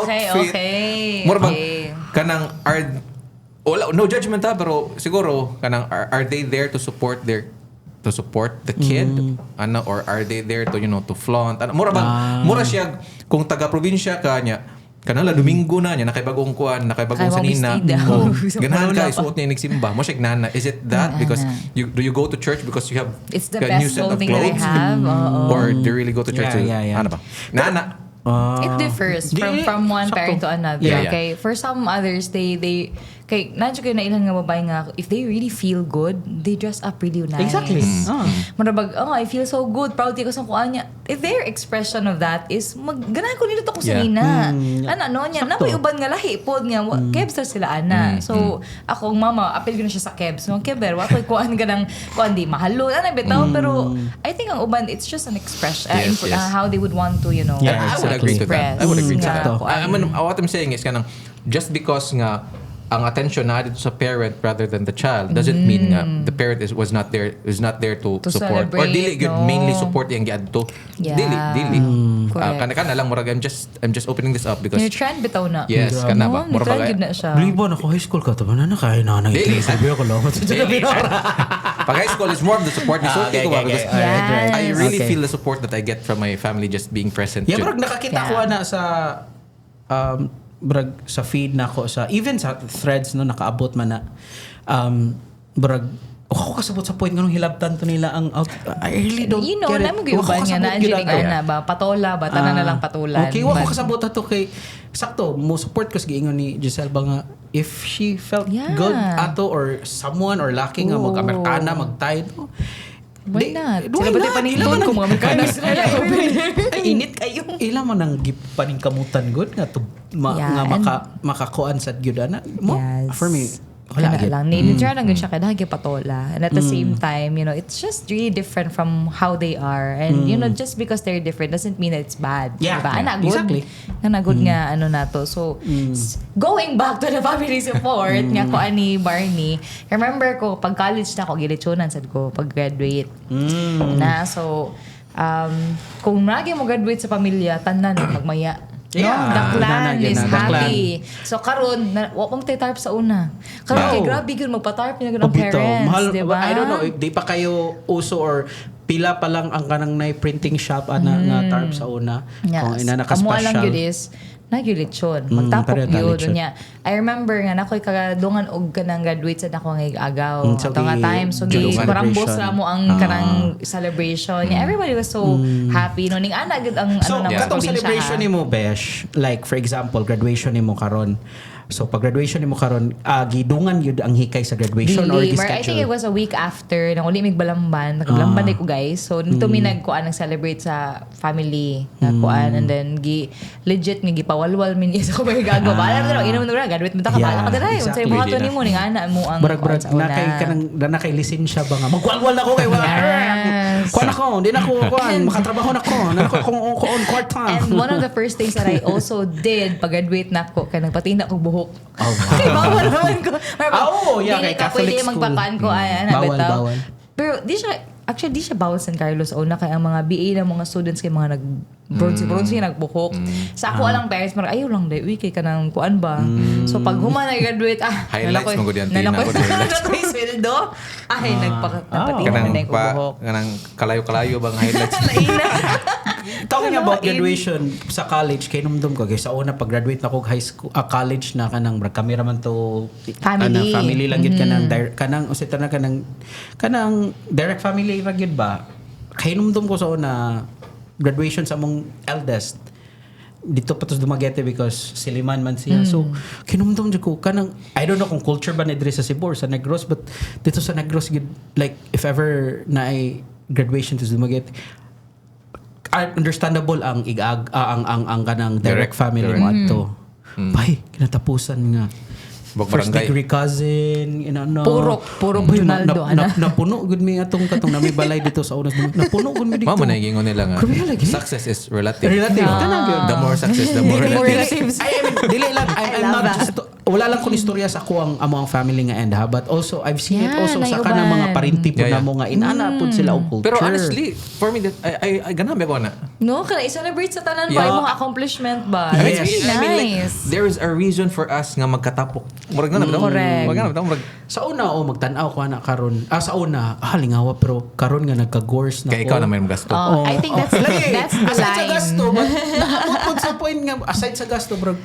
Okay, outfit. okay. Mura bang Okay. kanang wala, no judgment ha, pero siguro kanang are they there to support the kid, ano, or are they there to to flaunt, ano, mura siya kung taga probinsya ka nya kanala Domingo na niya nakaibagong kuan nakaibagong Kaya sanina mabistida. ganahan Wala ka pa. isuot niya nagsimba mo siya nana, is it that because do you go to church because you have It's the a new best set of clothing that I clothes have. Oo. or do you really go to church Yeah. ano ba nana It differs from one sakto. parent to another. Yeah. Okay, for some others, they kay nandiyo kayo na ilan nga babae nga, if they really feel good, they dress up really nice. Exactly. Marabag, I feel so good, proud ko sa kuan niya. If their expression of that is, ganahan ko nito ko sa Yeah. nina. Ano niya, na may uban nga lahi pod nga, kebster sila ana. So, akong mama, apel ko na siya sa kebs. No, keber, wa ko'y kuan ka ng, kuan di, mahalo, bitaw. Pero, I think ang uban, it's just an expression, Yes, yes. how they would want to, Yeah, I would agree to that. I would agree to that. I mean, what I'm saying is kanang just because nga ang attention na dito sa parent rather than the child doesn't mean nga the parent was not there to support or celebrate, dili gyud no? mainly support yang giadto. Yeah. Dili. Correct. Kana lang murag I'm just opening this up because Yung trend bitaw na. yes, kana ba? May Mura trend ba? yun na siya. Believe mo, ako high school ka. Tama na kaya na Dili. sabi ako lang. Pag high school is more of the support ni so Okay, ko ba okay, because okay. Yes. I really Okay. feel the support that I get from my family just being present. Yeah, jud. brag nakakita Yeah. ko na sa brag sa feed na ko sa even sa threads no nakaabot man na brag ako kasabot sa point nganong hilabtan to nila ang out. I really don't You know, get it. naman gyuban nga na anjeling ana ba patola ba tanan na lang patulan. Okay, wa ko But- kasabot ato kay sakto mo support ko sa giingon ni Giselle ba nga if she felt Yeah. good ato or someone or laki nga Oo. mag-Amerikana, mag-Thai, no? Why not? why Sila ba tayo not? panington Ila man kung ang- mga Amerikana Ay, sila? ay, Init kayo. Ila man ang paningkamutan good nga to Yeah, nga and- makakuan sa gyud ana mo. Yes. For me, wala Wala gyud. lang. Ni-try lang gud siya kaya nahagi patola. And at the same time, you know, it's just really different from how they are. And you know, just because they're different doesn't mean that it's bad. Yeah, Diba? yeah, Ana good. exactly. Ana good nga ano nato. So, going back to the family support nga ko ani Barney, remember ko pag college na ako gilitsunan sad ko pag graduate. Na so kung nagi mo graduate sa pamilya, tanan magmaya. No, Yeah. the clan Gana, is gana. The clan. happy. So karon wa pang tarp sa una. Karon kay Wow. grabe gyud magpa-tarp na gyud ang Pabito. parents, Mahal, di ba? I don't know, di pa kayo uso or pila pa lang ang kanang na printing shop ana nga tarp sa una. Kung ina Amo lang naka-special. gyud is nagyulitsyon. Magtapok pero yun. talitsyon. Nya. I remember nga nakoy kagadungan og kanang graduate sa ako nga agaw. So, Ato nga gi- time. So, celebration. parambos na mo ang kanang celebration. Yeah, everybody was so happy. No, ning ana gyud ang So, ano na katong probinsya, celebration ha? ni mo, Besh, like for example, graduation ni mo karon. So, pag graduation ni mo karon, gidungan yun ang hikay sa graduation or Dili, Mar, I think it gi-schedule? was a week after nang uli mig balamban. Nagbalamban ko guys. So nito mi nagkuan nag-celebrate sa family nga kuan and then legit nga gipawalwal min sa ko gagawa. Bala na ino na graduate mo ta ka Yeah, bala ka dai. exactly. Unsay buhaton nimo ning ana mo ang Brag kuan sa una. na kay lisensya ba nga magwalwal ako kay wala. Yes. Kuan ako, di na ko kuan, makatrabaho na ko. Na ko kung on court time. And one of the first things that I also did pag graduate na ko kay nagpatina ko buhok. Oh, wow. Kay bawal naman ko. Oo, yeah, Dili kay ka Catholic pwede school. magpakaan ko ay Bawal, bawal. Pero di siya bawal San Carlos o na kay ang mga BA na mga students kay mga bronze nagbuhok. Sa ako alang parents mar ayaw lang dai uy kay kanang kuan ba. So pag human na graduate Highlights mo gud yan, Tina, nalakoy good highlights. nalakoy sweldo. Ay nagpapatingin Kanang na ko buhok. kanang kalayo-kalayo bang highlights. Laina. Talking Ano, about graduation sa college, kay numdum ko, kay sa una pag graduate na ko high school, college na kanang camera man to Family. family lang gid kanang kanang usita na kanang direct family ra gyud ba. Kay numdum ko sa una graduation sa among eldest dito pa tos Dumaguete because Siliman man siya. So, kinumdum jud ko kanang I don't know kung culture ba ni diri sa Cebu or sa Negros but dito sa Negros gid like if ever na ay graduation to Dumaguete understandable ang ang kanang direct family mo adto. Bay, kinatapusan nga. Bog First barangay. degree cousin, Purok Bay, Ronaldo, napuno gud mi atong katong na may balay dito sa unas. Napuno gud mi dito. Mao man nagingon nila nga. Grabe lagi. Success is relative. Relative. Yeah. Kanang yun. The more success, the more More relative. relatives. I mean, dili lang. I'm love not that. just, wala lang kung istorya sa ako ang amo ang family nga end ha. But also, I've seen it Yeah, also sa naiuban. kanang mga parinti po Yeah, na yeah. mo nga inana po sila og culture. Pero honestly, for me, that I ganami ko na. No, kana i-celebrate sa tanan Yeah. ba yung mga accomplishment ba? I mean, It's really I mean, like, nice. there is a reason for us nga magkatapok. Murag na bitaw. Correct. Murag na bitaw. Murag sa una, magtanaw ko na karon. Sa una, lingawa, pero karon nga nagka-gores na kaya ikaw na may gasto. Oh, I think that's Lagi, that's the aside sa line. gasto, but naabot po sa point nga, aside sa gasto, bro,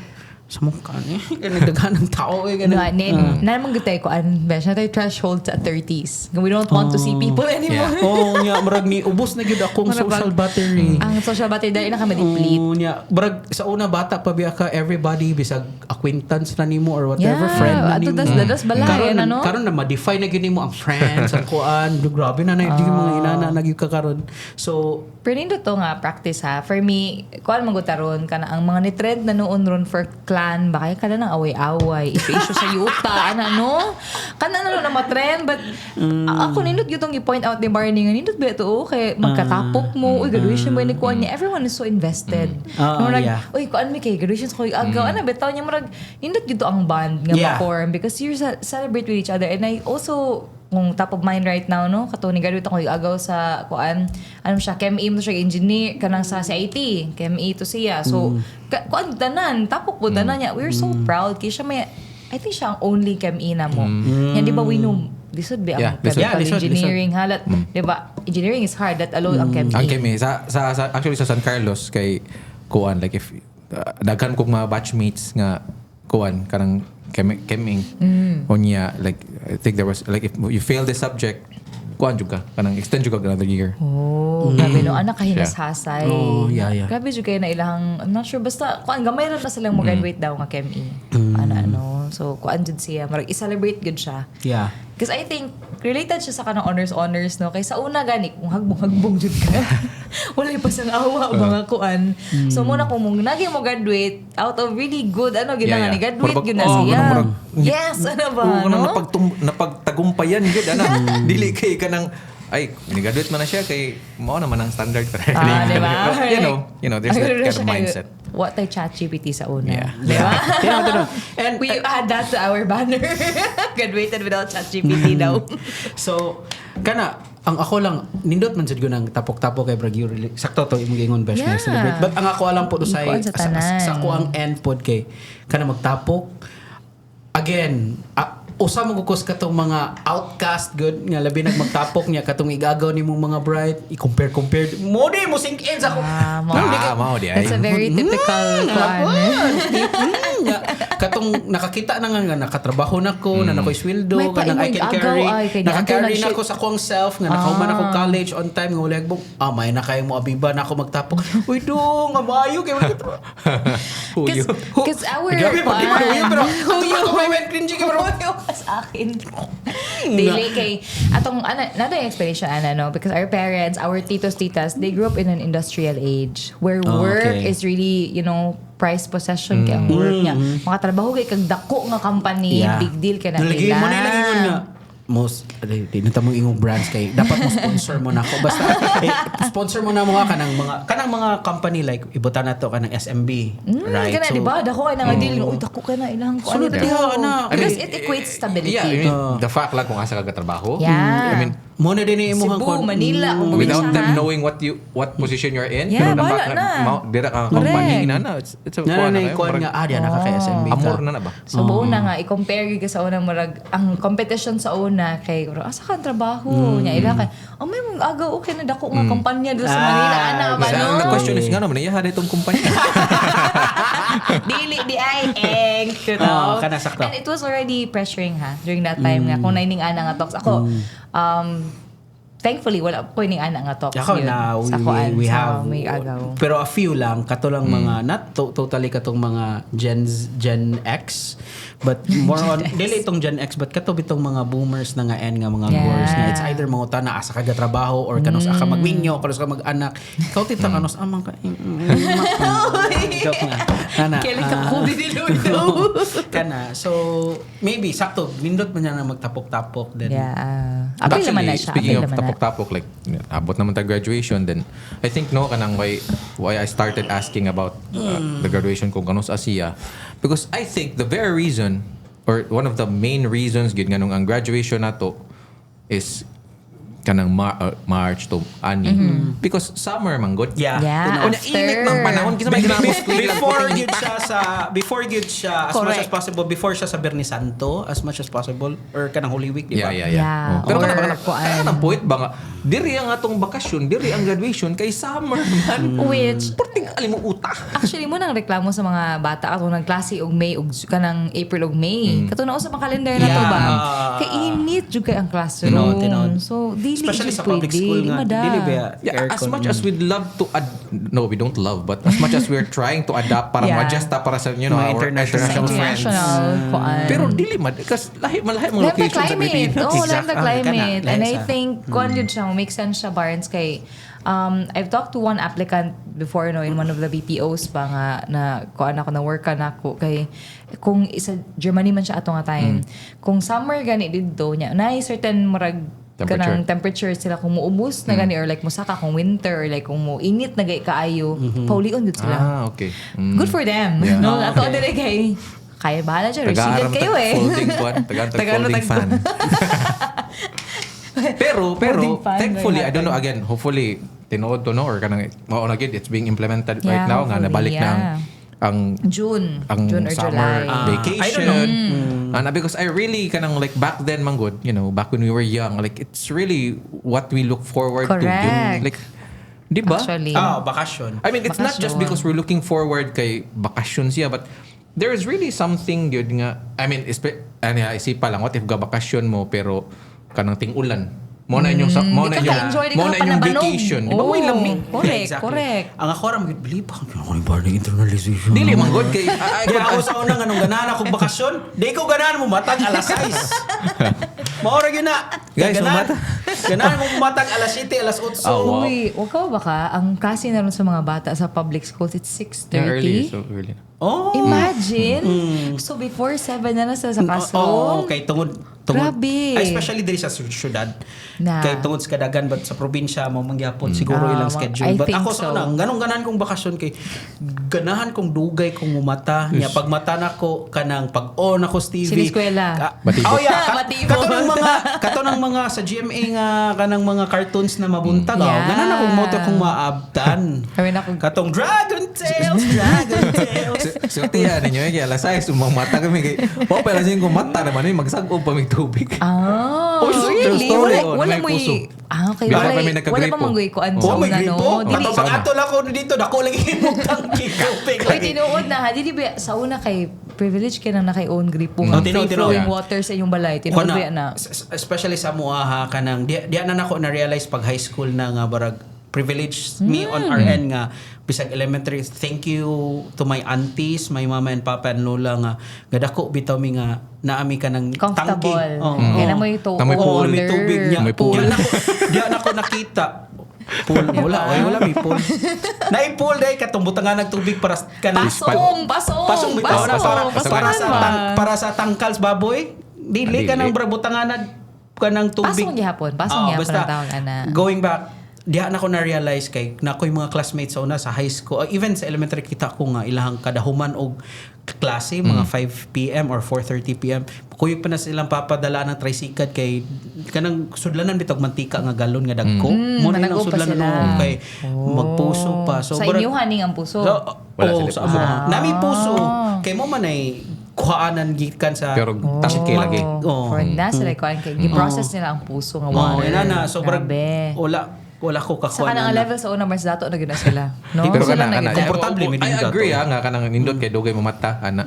sa mukha niya, nagdagan ng tao eh. No, naman gutay ko besh na tayo threshold sa 30s. We don't want to see people anymore. Oo nga, marag ni ubos na gyud akong Marag- social battery. Ang social battery dahil na kami deplete. Oo nga. Brag, sa una bata pa biya ka, everybody, bisag acquaintance na nimo or whatever, Yeah, friend na ato nimo. das balay, Karon ano? karon na ma-define na gyud nimo ang friends, ang kuan. Grabe na na yung mga inana na gyud ka karon. So, Pero nito to nga practice ha. For me, kuan magutaron kana ang mga ni-trend na noon ron for clan ba kaya kana nang away-away, issue sa yuta ana no. Kana na ma-trend but ako nindot gyud tong i-point out ni Barney nga nindot ba to kay magkatapok mo, uy graduation mo ni kuan niya. Everyone is so invested. Murag, yeah. uy kuan mi kay graduation ko agaw ana bitaw niya murag nindot gyud to ang band nga Yeah. ma-form because you celebrate with each other and I also kung top of mind right now no kato ni graduate ako agaw sa kuan ano siya KME mo siya engineer kanang sa CIT KME to siya so kuan tanan tapok po tanan niya we're so proud kay siya may I think siya ang only KME na mo yan di ba we know lisod ba Yeah, ang lisod. chemical Yeah, lisod, engineering halat di ba engineering is hard that alone ang KME ang kemi sa actually sa San Carlos kay kuan like if daghan kog mga batchmates nga kuan kanang keming onya like I think there was like if you fail the subject kuan jud ka kanang extend jud ka another year. Oh, grabe no. Anak kahinashasay. Oh, yeah. Grabe jud kayo na ilang, I'm not sure, basta, kuan gamay ra na silang mo-graduate daw nga KME. Ano. So kuan jud siya, marag i-celebrate gud siya. Yeah. Because I think related siya sa kanang honors no kay sa una gani kung hagbong jud ka. Wala pa sang awa mga kuan. So muna kung mong naging mo graduate out of really good ginanga ni graduate gyud na siya. Yes, ano ba? No? Napagtagumpayan yun, dili kay ka ng, ay, graduate man na siya kay mao naman ang standard pa rin. Diba? You know, there's that kind of mindset. What ay ChatGPT sa una. Yeah. Diba? Tinawag. And We add that to our banner. Graduated without ChatGPT daw. So, ang ako lang, nindot man jud ko ng tapok-tapok kay Brag Yuri. Sakto to, imong ingon best Yeah. celebrate. But ang ako alam po do sa Ikuan sa tanan. sa ako ang end pod kay magtapok. Again, usa mo gukos katong mga outcast good nga labi magtapok niya katong igagaw nimong mga bright i-compare mo sink in sa ko. Mao di ay. That's a very typical Katong nakakita na nga nakatrabaho na ko, na nakoy sweldo, May kanang I can carry. agaw, ay, kay Naka-carry niadto na ko sa akong self nga nakahuman ako college on time nga wala agbong. May na kayo mo abiba na ako magtapok. Uy dong, amayo kay mo. Because our Grabe pa, di ba huyo pero ako may went cringy kay bro. sa akin. Dili kay atong nato yung explanation no because our parents, our titos-titas, they grew up in an industrial age where work okay. is really, prized possession kay ang work niya. Makatrabaho kay kag dako nga company, big deal ka na Nalagay mo na lang ingon nga. Di na tamong ingong brands kay dapat mo sponsor mo na ako basta sponsor mo na mo kanang mga company like ibutan na to kanang SMB right Kana, di ba? Dako kay nga deal. Uy, dako ka na ilang ko. Sunod diha na. Because it equates stability. Yeah, I mean, the fact lang kung asa ka katrabaho. Yeah. I mean, mo na din imuhang Cebu, Manila, kung without Siya, them ha? knowing what position you're in, Yeah, pero the wala fact na. dira ka Correct. company na it's a kuha na kayo. kuan nga diyan naka kay SMB ka. Amor na ba? So buo na nga i-compare gyud ka sa unang murag ang competition sa una kay asa ka trabaho nya ila kay may mong agaw okay na dako nga kumpanya do sa Manila ana ba Kasi no. ang question is nga naman, iya itong kumpanya. Dili di ay Kana sakto. And it was already pressuring during that time nga kung naining ana nga talks ako thankfully wala ko ning ana nga talks Ako yun na sa kuan we sa have may agaw. pero a few lang katulang mga not totally katong mga Gen X but more on dili itong Gen X but kato bitong mga boomers na nga nga mga boys nga it's either mga uta na asa ka trabaho or kanos ka magwinyo kanos ka mag-anak ikaw tita kanos amang ka joke nga kana Kailan ka ko diniludo. kana so maybe sakto nindot man niya na magtapok-tapok then Apil naman na siya. Speaking apil of naman na. tapok-tapok, like, abot naman tayo graduation, then, I think, kanang why I started asking about the graduation kung kanus Asia. Because I think the very reason, or one of the main reasons, gid nga nung ang graduation na to, is kanang March to ani. Because summer man good. Yeah, Una init ng panahon kasi may ginamos before good siya as much as possible before siya sa Bernie Santo as much as possible or kanang Holy Week di ba? Yeah. Pero Or kanang point ba nga diri ang atong bakasyon, diri ang graduation kay summer man. Which Porting ali mo uta. actually mo nang reklamo sa mga bata ato nang klase og May og kanang April og May. Katunaw sa mga calendar na to ba? Kay init jud kay ang classroom. Tinod. So dili Especially jud sa public pwede, school di nga mada. dili ba As much as we'd love to no, we don't love, but as much as we're trying to adapt para ma-adjust para sa Mga our international friends. International kuan. Pero dili kasi lahi mga Lahat ng locations sa climate. Pilipinas. Oo, lahat ng climate. Kana, And I Liza. think, kuan yun siya, make sense siya, Barnes, kay, I've talked to one applicant before, in one of the BPOs pa nga, na kuan ako, na work na ako, kay, kung isa, Germany man siya ato nga time, kung summer gani dito niya, na certain marag, kanang temperature sila kung muubos na gani or like musaka kung winter or like kung mo init na gay kaayo paulion gud sila. Okay. Good for them. Yeah. No, ato dire kay kaya bahala siya. Resilient kayo Folding fan. Folding fan. pero Folding fan, thankfully, very I don't know, happy. again, hopefully, tinood to or kanang, again, it's being implemented Yeah, right now, nga hopefully, nabalik na ang June ang or summer July. vacation. I don't know. Because I really kanang like back then man good, back when we were young, like it's really what we look forward to. Correct. Like, di ba? Actually. Bakasyon. I mean, it's not just Bakasyon. because we're looking forward kay bakasyon siya, but there is really something good nga. I mean, isip pa lang, what if ga bakasyon mo pero kanang ting-ulan? Mo na inyong mo na Kaka-enjoy inyong mo ka na pa inyong na banog. vacation. Oo. Uy, lamig. Correct, correct. Ang ako ram believe ako ni bar internalization. Dili man good kay ay Kaya ako sa unang anong ganahan akong bakasyon, di ko ganahan mo matag alas 6. Maura gyud na. Guys, Ganahan mo matag alas 7, alas 8. Oh, wow. Uy, wag ka ba ka? Ang klase na rin sa mga bata sa public schools, it's 6:30. early, so early. Oh. Imagine. So before 7 na sila sa classroom. Kay tungod Grabe. Ay, especially diri sa syudad. Na. Kay tungod sa kadagan but sa probinsya mo mangyapon siguro ilang I schedule. But think ako so. sa unang ganong-ganan kong bakasyon kay ganahan kong dugay kong mumata. Nya pag mata nako kanang pag-on ako sa TV. Siniskwela. Batibot. Oh yeah, Batibot. kato ng mga sa GMA nga kanang mga cartoons na mabuntag. Yeah. Ganan akong moto kong maabtan. Kami na kung Katong Dragon Tales, Dragon Tales. So tiya ninyo kay alas 6 mata kami kay wa pa lang kung mata naman ni magsag-og pa mig tubig. Ah, Oh, really? true story, Wala may mo puso. Okay. Baka Wala kami nagkagripo. pa manggoy ko an Oh, may sauna, gripo. no? Dili. Katong pag-atol ako dito, dako lagi yung tangki. Tubig Uy, lagi. tinuod na ha. Dili ba sauna kay privilege ka na naka-own gripo. Oh, Free tinuod, flowing tinuod. water sa inyong balay. Tinuod ba na? Especially sa mua ha kanang di na nako na realize pag high school na nga barag privilege me on our end nga bisag elementary. Thank you to my aunties, my mama and papa and lola nga gadako bitaw mi nga naami ka ng tangki. Comfortable. Oh, Kaya na oh. mo ito. Na may pool. May tubig niya. May pool. Diyan ako nakita. Pool. Wala may pool. Nai-pool dahil katungbutan nga nagtubig para kanang Pasong bitaw na Pasong. para sa tangkals baboy. Dili ka nang brabutangan ka ng tubig. Pasong gihapon. Pasong Oo, gihapon basta, ang tawag, ana. Going back, diha na ko na-realize kay na ko yung mga classmates sa una sa high school, even sa elementary kita ko nga ilahang kadahuman og klase mga 5 PM or 4:30 PM. Kuy pa na silang papadala ng tricycle kay kanang sudlanan bitog mantika nga galon nga dagko. Mo na manago yung pa sudlanan sila. mo kay magpuso pa. So Sa barag- inyo haning ang puso. Wala oh, sila sa puso. amo. Nami puso. Kay mo man ay kuhaanan gikan sa Pero tangke lagi. Oh. For na sila kuan kay gi-process nila ang puso nga Oh, water. ina na. So barag Grabe. wala ko Sa kakuha kanang na. level sa una mas dato na gyud na sila. No? Pero Sila kana na gyud. Komportable, may I din agree dato. nga kanang nindot kay dugay mo mata ana.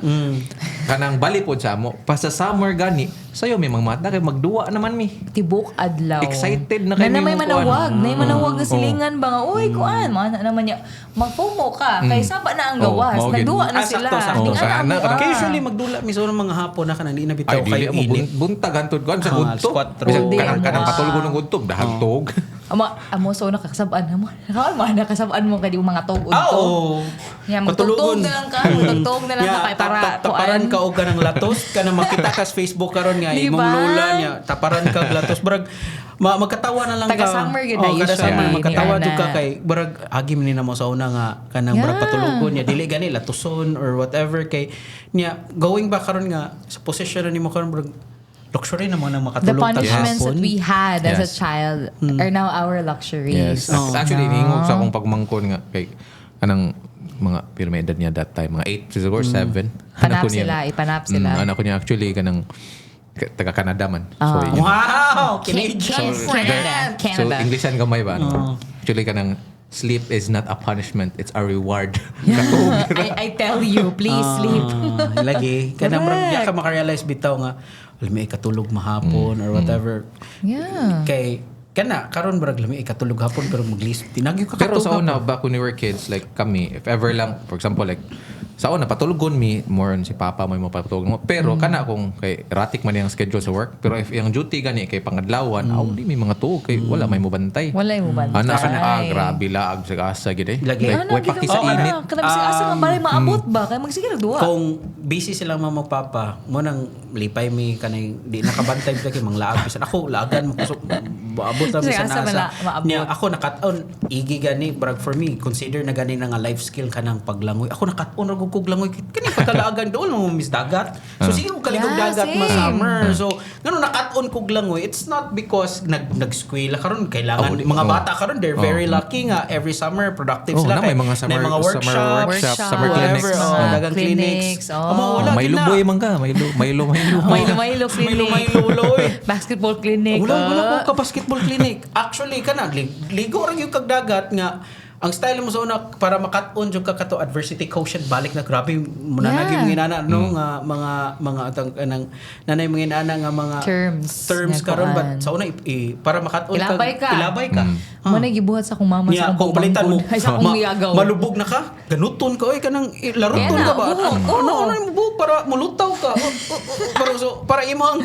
Kanang balipod sa mo. Pa sa summer gani, sayo may mga mata kay magduwa naman mi. Tibok adlaw. Excited na kayo Na may yung manawag. kuan. Na manawag na silingan ba nga, uy, kuan, man naman niya. Mag-FOMO ka. Kay saba na ang Oh, gawas. mao gid. Nagduwa na Ah, sila. sakto, sakto. Ning Sa ana ana, mo, kanang- Kaya usually magdula mi sa unang mga hapon na kanang di na bitaw Ay dili kayo mo init. buntag hantod kuan sa Ah, gudto. squat row. Bisag Hindi, kanang amo. patulgo ng gudto dahagtog. Amo so nakasabaan mo. Nakaon mo nakasabaan mo kay mga tog Ah, udto. oo. Yeah, magtugtog na lang ka. Magtugtog na lang ka Yeah, kay para taparan ka og kanang latos ka na makita ka sa Facebook karon nga Di imong ba? lola niya taparan ka og latos brag magkatawa na lang ka. Taga-summer gid na kada usually, summer ni magkatawa Ana. jud ka kay brag agi man ni na mo sa una nga kanang brag Yeah. patulugon niya dili gani latuson or whatever kay niya going back karon nga sa position na nimo karon brag luxury na mo nang The makatulog tag punishments that hapon. we had as a Yes. child are now our luxuries. Yes. Actually, niingog sa akong pagmangkon nga kay kanang mga pirma edad niya that time, mga 8 siguro 7. Panap sila, ipanap sila. Anak ko niya actually kanang taga Canada man. So, yun. Wow, Canadian. So Englishan gamay ba? Actually kanang sleep is not a punishment, it's a reward. I tell you, please sleep. Lagi. Kanang Correct. brag ka makarealize bitaw nga may katulog mahapon or whatever. Yeah. Kay kana karon brag lami katulog hapon pero maglis tinagyo ka Pero katulog sa una, hapon. back when we were kids, like kami, if ever lang, for example, like, sa una, patulugon mi, more on si Papa mo yung mapatulog mo. Pero, kana kung kay erratic man yung schedule sa work. Pero if yung duty gani kay pangadlawan, di may mga tuog, kay wala may mo bantay. Wala yung bantay. Anak ka na, grabe laag sa kasa, gid eh. Lagi. Like, way paki sa init. Kanang si asa nga balay maabot ba? Kaya magsige nagduwa. Kung busy silang mama papa mo nang lipay mi kanay di nakabantay ka kay manglaag bisan ako laagan mo kusog maabot ra Kasi bisan asa asa maabot. niya ako nakat-on igi gani brag for me consider na gani na nga life skill kanang paglangoy ako nakat-on ra gud kog langoy kani pagkalaagan doon mo miss dagat so sige ko kaligog Yeah, dagat same. ma summer so ngano nakat-on kog langoy it's not because nag-skwela karon kailangan mga bata karon they're very lucky nga every summer productive Oh, sila na, may mga summer- mga summer workshops summer clinics. whatever, Mga dagang clinics oh. wala May gid na. luboy man ka, may Milo clinic. Milo, oy. Basketball clinic. Wala ko ka basketball clinic. Actually kana ligo ra gyud kag dagat nga ang style mo sa una para makat-on jud ka kato adversity quotient balik na grabe muna naging mga inana no nga mga atang kanang nanay mga inana nga mga terms nga karon kuan. but sa una para makat-on ilabay ka. Mo na gibuhat sa akong mama sa Kung balitan mo, ay sa akong miyagaw. malubog na ka, ganuton ka, kanang laruton ka ba? Ano yung buhok para mulutaw ka? Para imong...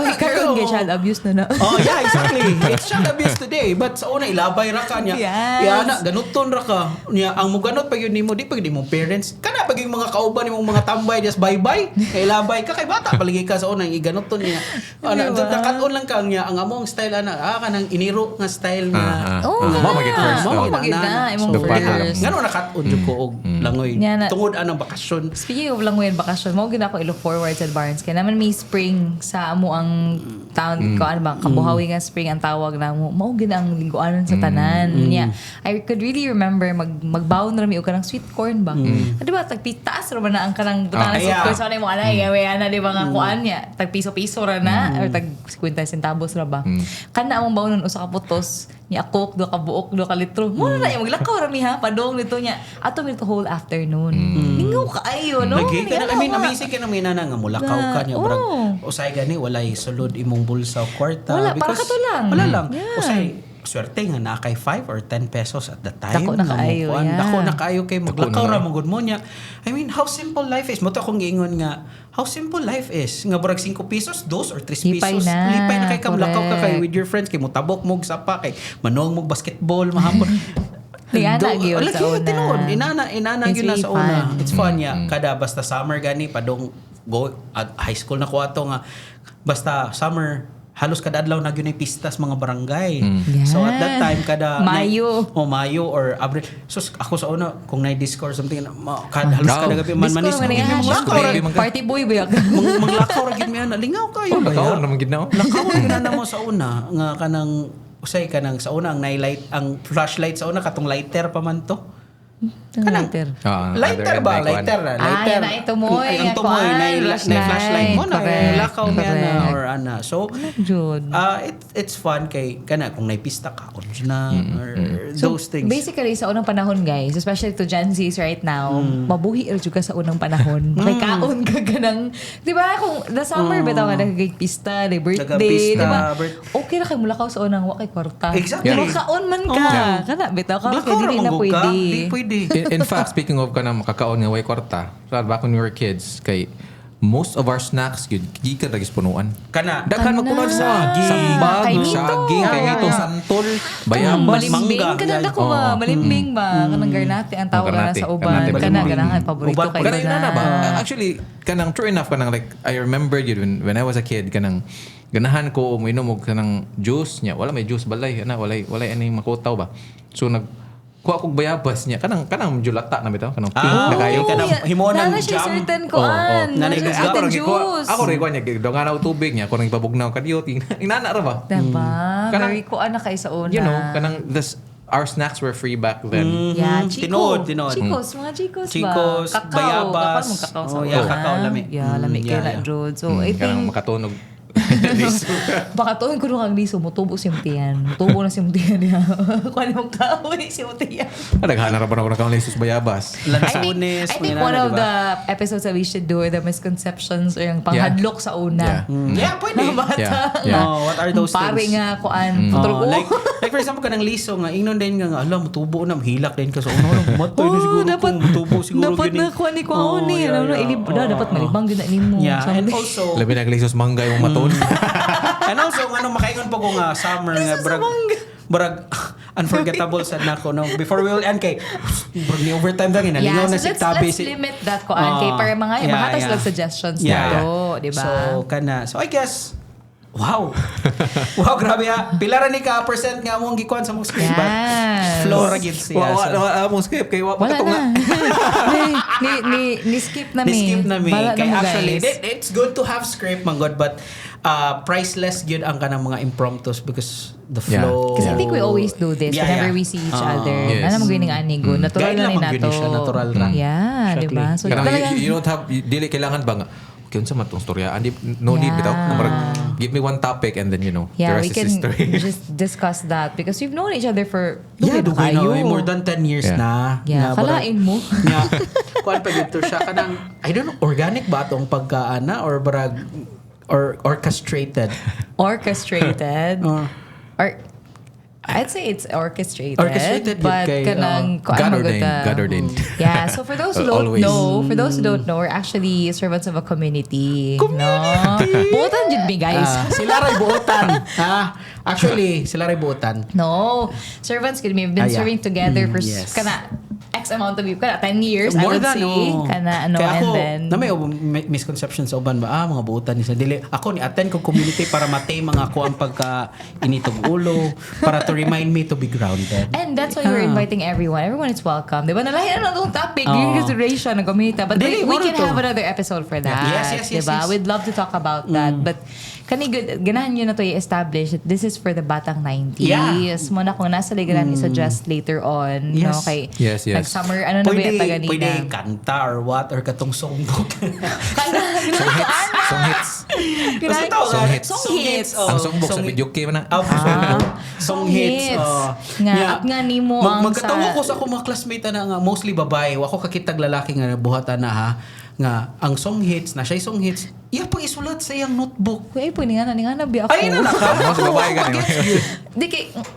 Uy, karon kay child abuse na. Oh, yeah, exactly. It's child abuse today. But sa una, ilabay ra ka niya. Yes. Yana, ganuton ra ka. Niya, ang muganot pag yun nimo, di pag yun mo parents. Kana pag yung mga kauban, yung mga tambay, just bye-bye. Kay ilabay ka, kay bata, paligay ka sa una, iganuton niya. Nakaton lang ka niya, ang among style, kanang iniro nga style nga. Mo magit first. Mo magit na, imong first. Ngano nakat-on jud ko og langoy. Tungod anang bakasyon. Speaking of langoy and bakasyon, mo gid ako i-look forward sa Barnes kay naman may spring sa amo ang town ko ano ba kabuhawi nga spring ang tawag na mo gid ang lingguanan sa tanan. Yeah. I could really remember magbaon ra mi og kanang sweet corn ba. Di ba tagpitaas ra man na ang kanang butang sweet corn sa mo ana ana di ba nga kuan niya tag piso-piso ra na or tag 50 centavos ra ba. Kana among baonon usa ka putos ni akok do ka buok do ka litro. Mo na maglakaw ra mi ha padong nito niya. Ato mi to whole afternoon. Lingaw kaayo no. Lagi ka na, amazing ka na may nana nga mulakaw ka niya. Usay gani, walay sulod imong bulsa o kwarta. Wala, para ka to lang. Wala lang. Yeah. Usay, swerte nga na kay 5 or 10 pesos at the time. Dako na kaayo, yeah. Dako na kaayo kay maglakaw ra mong good mo niya. I mean, how simple life is. Mo to akong giingon nga, how simple life is. Nga burag 5 pesos, 2 or 3 pesos. Lipay na kay kamlakaw ka kay with your friends, kay mutabok mo sapa, kay manong mo basketball, mahapon. Inana gyud sa una. Tinuod. Inana gyud na sa really una. fun. It's fun ya. Kada basta summer gani padong go at high school na ko ato nga basta summer halos kada adlaw na gyud ay pistas mga barangay. So at that time kada Mayo or Abril. So ako sa una kung na-discourse something halos kada gabi man manis. Party boy ba Maglakaw ra gyud mi ana. Lingaw kayo ba? Lakaw naman gid na. Lakaw ra na mo sa una nga kanang usay kanang sa una ang nilight ang flashlight sa una katong lighter pa man to. Kanang lighter ba? Lighter. Na ito mo ang tumoy na flashlight mo na lakaw niya na or ana. So it's fun kay kana kung naipista ka or na or those things. Basically sa unang panahon guys, especially to Gen Zs right now, mabuhi ra jud ka sa unang panahon. Kay kaon ka ganang, 'di ba? Kung the summer bitaw nga nagkikpista, the birthday, 'di ba? Okay ra kay mulakaw sa unang wa kay kwarta. Exactly. Makaon man ka. Kana bitaw ka kay dili na pwede. Di pwede. In fact, speaking of kanang makakaon nga way kwarta, back when we were kids, kay most of our snacks gyud gikan ra punuan. Daghan magpunuan sa sambag, saging, kay nitong santol, bayabas, mangga. Kanang ko ba? Malimbing ba? Kanang garnate ang tawag na sa uban. Kana ganahan paborito kay na ba? Actually, kanang true enough kanang like I remember yun when I was a kid kanang ganahan ko uminom og kanang juice niya. Wala may juice balay ana, walay ani makutaw ba. So kuha kong bayabas niya. Kanang julata na bitaw. Kanang pink na kayo. Kanang himo ng jam. certain kuan. Certain juice. Ako rin kuha niya. Dongan ako tubig niya. Kung nang ipabugnaw ka diyo. Inana ra ba? Diba? Very kuan na kayo sa una. You know, kanang our snacks were free back then. Yeah, Chico. Tinood. Chicos, mga Chicos ba? Chicos, bayabas. Kakao sa una. Yeah, kakao, lami. Yeah, lami kayo na, Jod. So, I Kanang think, makatunog. baka tuwing ko nung liso, mutubo si Mutian. Mutubo na si Mutian niya. Kung ano mong tao si Mutian. Naghanap pa na ako ng lisos bayabas. Lansones. I think one of the episodes that we should do are the misconceptions or yung panghadlok sa una. Yeah, pwede. What are those things? Pari nga, kuan. Like for example, kanang liso nga, ingnon din nga, alam, mutubo na, mahilak din ka sa una. Matoy na siguro kung mutubo siguro. Dapat na kuan ni kuan ni. Dapat malibang din na mo. Yeah, and also, labi na lisos mangga yung maton. And also, makaingon pa ko nga summer nga, brag unforgettable sad nako no before we will end kay brag ni overtime lang inalingaw na si Tabi let's limit that ko kay para mga mahatas lang suggestions dito di ba so I guess wow grabe ha pila ra ni ka percent nga among gikuan sa mong script ba flow ra gid siya among script kay wala na ni skip na mi kay actually it's good to have script man god but priceless gyud ang kanang mga impromptus because the flow. Kasi I think we always do this whenever we see each other. Ano mo gining anigo? Natural na rin nato. Natural ra. Yeah, di ba? So you don't have dili kailangan ba nga unsa man tong storya? No need bitaw. give me one topic and then, the Yeah, rest we can is history. just discuss that because we've known each other for dugay na. More than 10 years Yeah. na. Yeah, kalain mo. Nga, kuan pa dito siya kanang, I don't know, organic ba itong pagkaana or barag, or orchestrated? Orchestrated. Or I'd say it's orchestrated. Orchestrated, but kay, kanang God ordained. Yeah, so for those who don't Always. know, we're actually servants of a community. Community! No? Buotan yun me, guys. sila ray buotan. Actually, sila ray buotan. No. Servants, we've been Yeah. serving together for Yes. kana X amount of years. Kana 10 years, I More would than, say. Kana ano, Kaya ako, and then... na may misconception sa uban ba, mga buutan nila. Dili, ako ni attend ko community para matay mga ko ang pagka initong ulo, para to remind me to be grounded. And that's why we're inviting everyone. Everyone is welcome. Diba? Nalahin na itong topic. Oo. Yung consideration ng community. But Dili, we can moro to. have another episode for that. Yes. Diba? We'd love to talk about that. But ganahan nyo na to i-establish that this is for the batang 90s. Yeah. Muna kung nasa ligaran, i-suggest later on. Yes. No? Kay, Yes. Nag-summer, ano na ba yung taganina? Pwede kanta or what, or katong songbok. Song hits. Basta tawag, Song hits. Song hits. Ang songbok sa video game na. Song hits. Nga, at nga nimo ang magkatawa sa... ko sa akong mga classmate na nga, mostly babae. Ako kakitag lalaki nga buhatan na ha. Nga, ang song hits, na siya song hits, iya pang isulat sa iyang notebook. Uy, po, ni nga na bi ako. Ay, na ka. Mga sa babae ka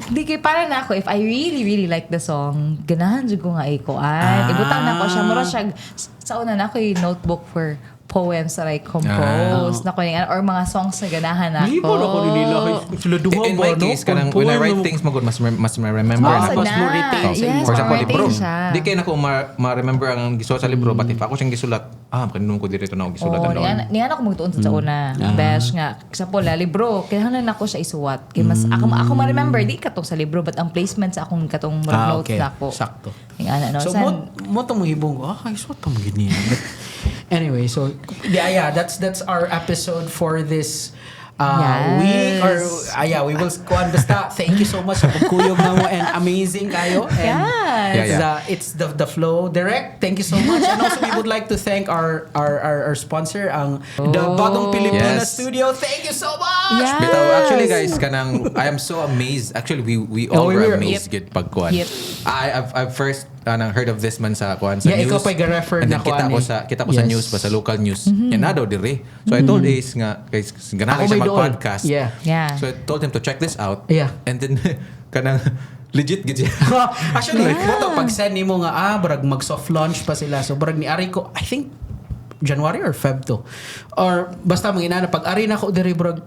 Di kay para na ako, if I really, really like the song, ganahan dyan ko nga ikuan. Ibutang na ko siya. Mura siya, sa una na ako yung notebook for poems that I composed. Na ko or mga songs na ganahan ako. Hindi mo na ko nila. Sila duha In ba, my no? case, when I write things, magod, mas remember Oh, na ko. mas mo retain. Yes, For example, ma-retain libro. siya. Di kayo na ko ma-remember ang gisulat sa libro, but if ako siyang gisulat, kanunong ko dito na ako gisulat Oh, doon. niyan ako magtuon sa una. Besh nga. Sa pula, libro. Kailangan ako siya isuwat. Kaya mas, ako ma-remember, di katong sa libro, but ang placement sa akong katong notes okay. na ako. Sakto. Yung ano, So, mo itong mahibong ko, isuot pa mo ganyan. But anyway, so, yeah, that's our episode for this Yes. week. Or, we will kuan basta. Thank you so much sa pagkuyog na mo and amazing kayo. And Yes. it's the flow direct. Thank you so much. And also, we would like to thank our sponsor, ang the Bagong Pilipinas Yes. Studio. Thank you so much. Yes. Bitaw, actually guys, I am so amazed. Actually, we all we were were- amazed gid pagkuan. Yep. I've first heard of this man sa kuan sa Yeah, news. ikaw pa'y ga-refer And na then kita kuan ko eh. sa Yes. news pa sa local news. Yan na daw dire. So I told Ace nga guys, ganahan Ako siya may doon. mag-podcast. Yeah. Yeah. So I told him to check this out. Yeah. And then kanang legit gid siya. Actually, ito, pag send ni mo nga, barag mag-soft launch pa sila. So, barag ni Ari ko, I think, January or Feb to. Or, basta mga inana, pag Ari na ko, diri, barag,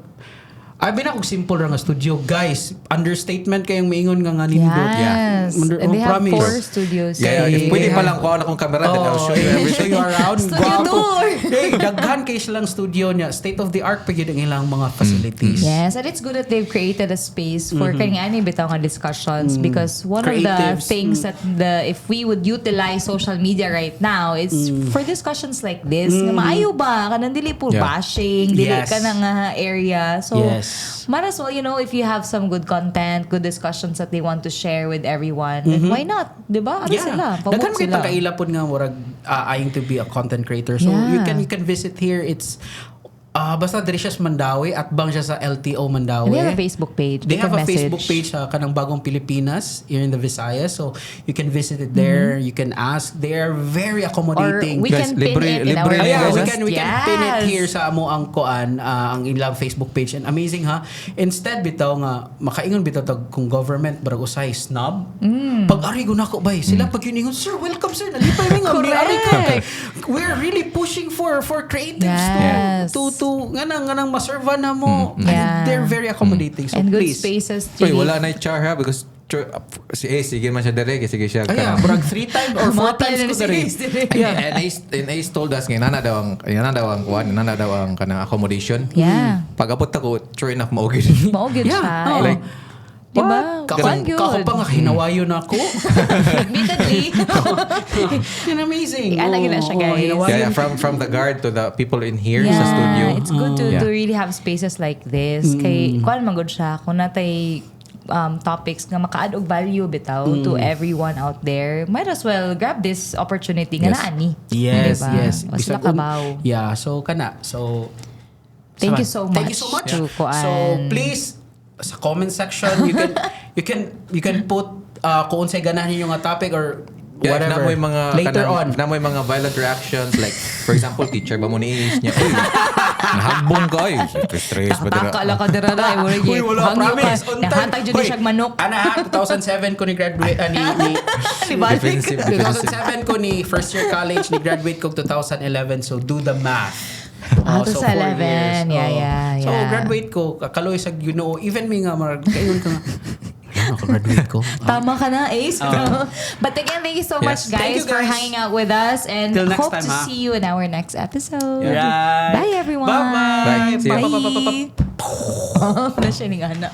abi na kong simple ra nga studio. Guys, understatement kayong maingon nga nindot. Yes. And they have 4 studios. Yeah, if pwede pa lang ko akong camera, then I'll show you show everything. you around. Studio tour. Hey, daghan kayo silang studio niya. State of the art pa yun ang ilang mga facilities. Yes, and it's good that they've created a space for kanyang bitaw nga discussions because one of the Creatives. things that if we would utilize social media right now is for discussions like this. Nga maayo ba? Kanang dili po Yeah. bashing, dili Yes. ka na area. So, Yes. might as well, if you have some good content, good discussions that they want to share with everyone, then why not? Diba? Ano sila? Daghan Pabok kay sila. pagkaila pod nga murag aiming to be a content creator. So Yeah. you can visit here. It's basta diri siya sa Mandawi at bang siya sa LTO Mandawi. And they have a Facebook page. They have can a Facebook message. page kanang Bagong Pilipinas here in the Visayas. So you can visit it there. You can ask. They are very Or accommodating. we Guys, can pin libre- it in libre our yan, Yeah, guys, we can pin it Yes. here sa amo ang koan, ang ilang Facebook page. And amazing ha. Instead bitaw nga makaingon bitaw tag kung government barag usay snob. Pag ari ko nako bay, sila pag yun ingon, sir, welcome sir. Nalipay mi nga mi ari ka kay. We're really pushing for creatives Yes. to nganang maserva na mo. Yeah. And they're very accommodating. So And good please. spaces to Uy, be- wala na char ha because si Ace, sige man siya direct, sige siya Ay, kanang brag 3 times or 4 Mga times plan ko na diri. sige. Yeah. And Ace told us nga nana daw ang kuan, nana daw ang kanang accommodation. Yeah. Pag abot ako, sure enough maugid. Maugid Yeah, siya. oo. Like, Diba? Kako Good. pa nga hinawayo na ako. Admittedly. Yan amazing. Alagin na siya, guys. yeah, from the guard to the people in here sa studio. It's good to Yeah. really have spaces like this. Kay, kuan man gud siya. Kung natay topics nga maka-add og value bitaw to everyone out there, might as well grab this opportunity nga Yes. naani. Yes, Diba? yes. Mas Bisag lakabaw. Yeah, so kana. So Thank you so much. Thank you so much. to Kuan. So please sa comment section you can put kung unsay ganahan ninyo nga topic or Yeah, whatever. Later on. Na mo mga violent reactions like for example teacher ba mo ni is niya uy nahagbong ka ay stress ba dira. Takala ka dira na. Uy, wala, promise. Nahatag dyan siyang manok. Ana, 2007 ko ni graduate, Defensive. 2007 ko ni first year college, ni graduate ko 2011. So, do the math. So, 4 2011. years. Yeah. So, graduate ko, kakaloy sa even me nga, kayon ka nga. Graduate ko. Tama ka na, Ace. But again, thank you so much, Yes. Thank guys, you, for guys. hanging out with us. And Till next hope time, to ha? see you in our next episode. Right. Bye, everyone. Bye-bye. Bye. See you. Bye. Na siya ni Ana.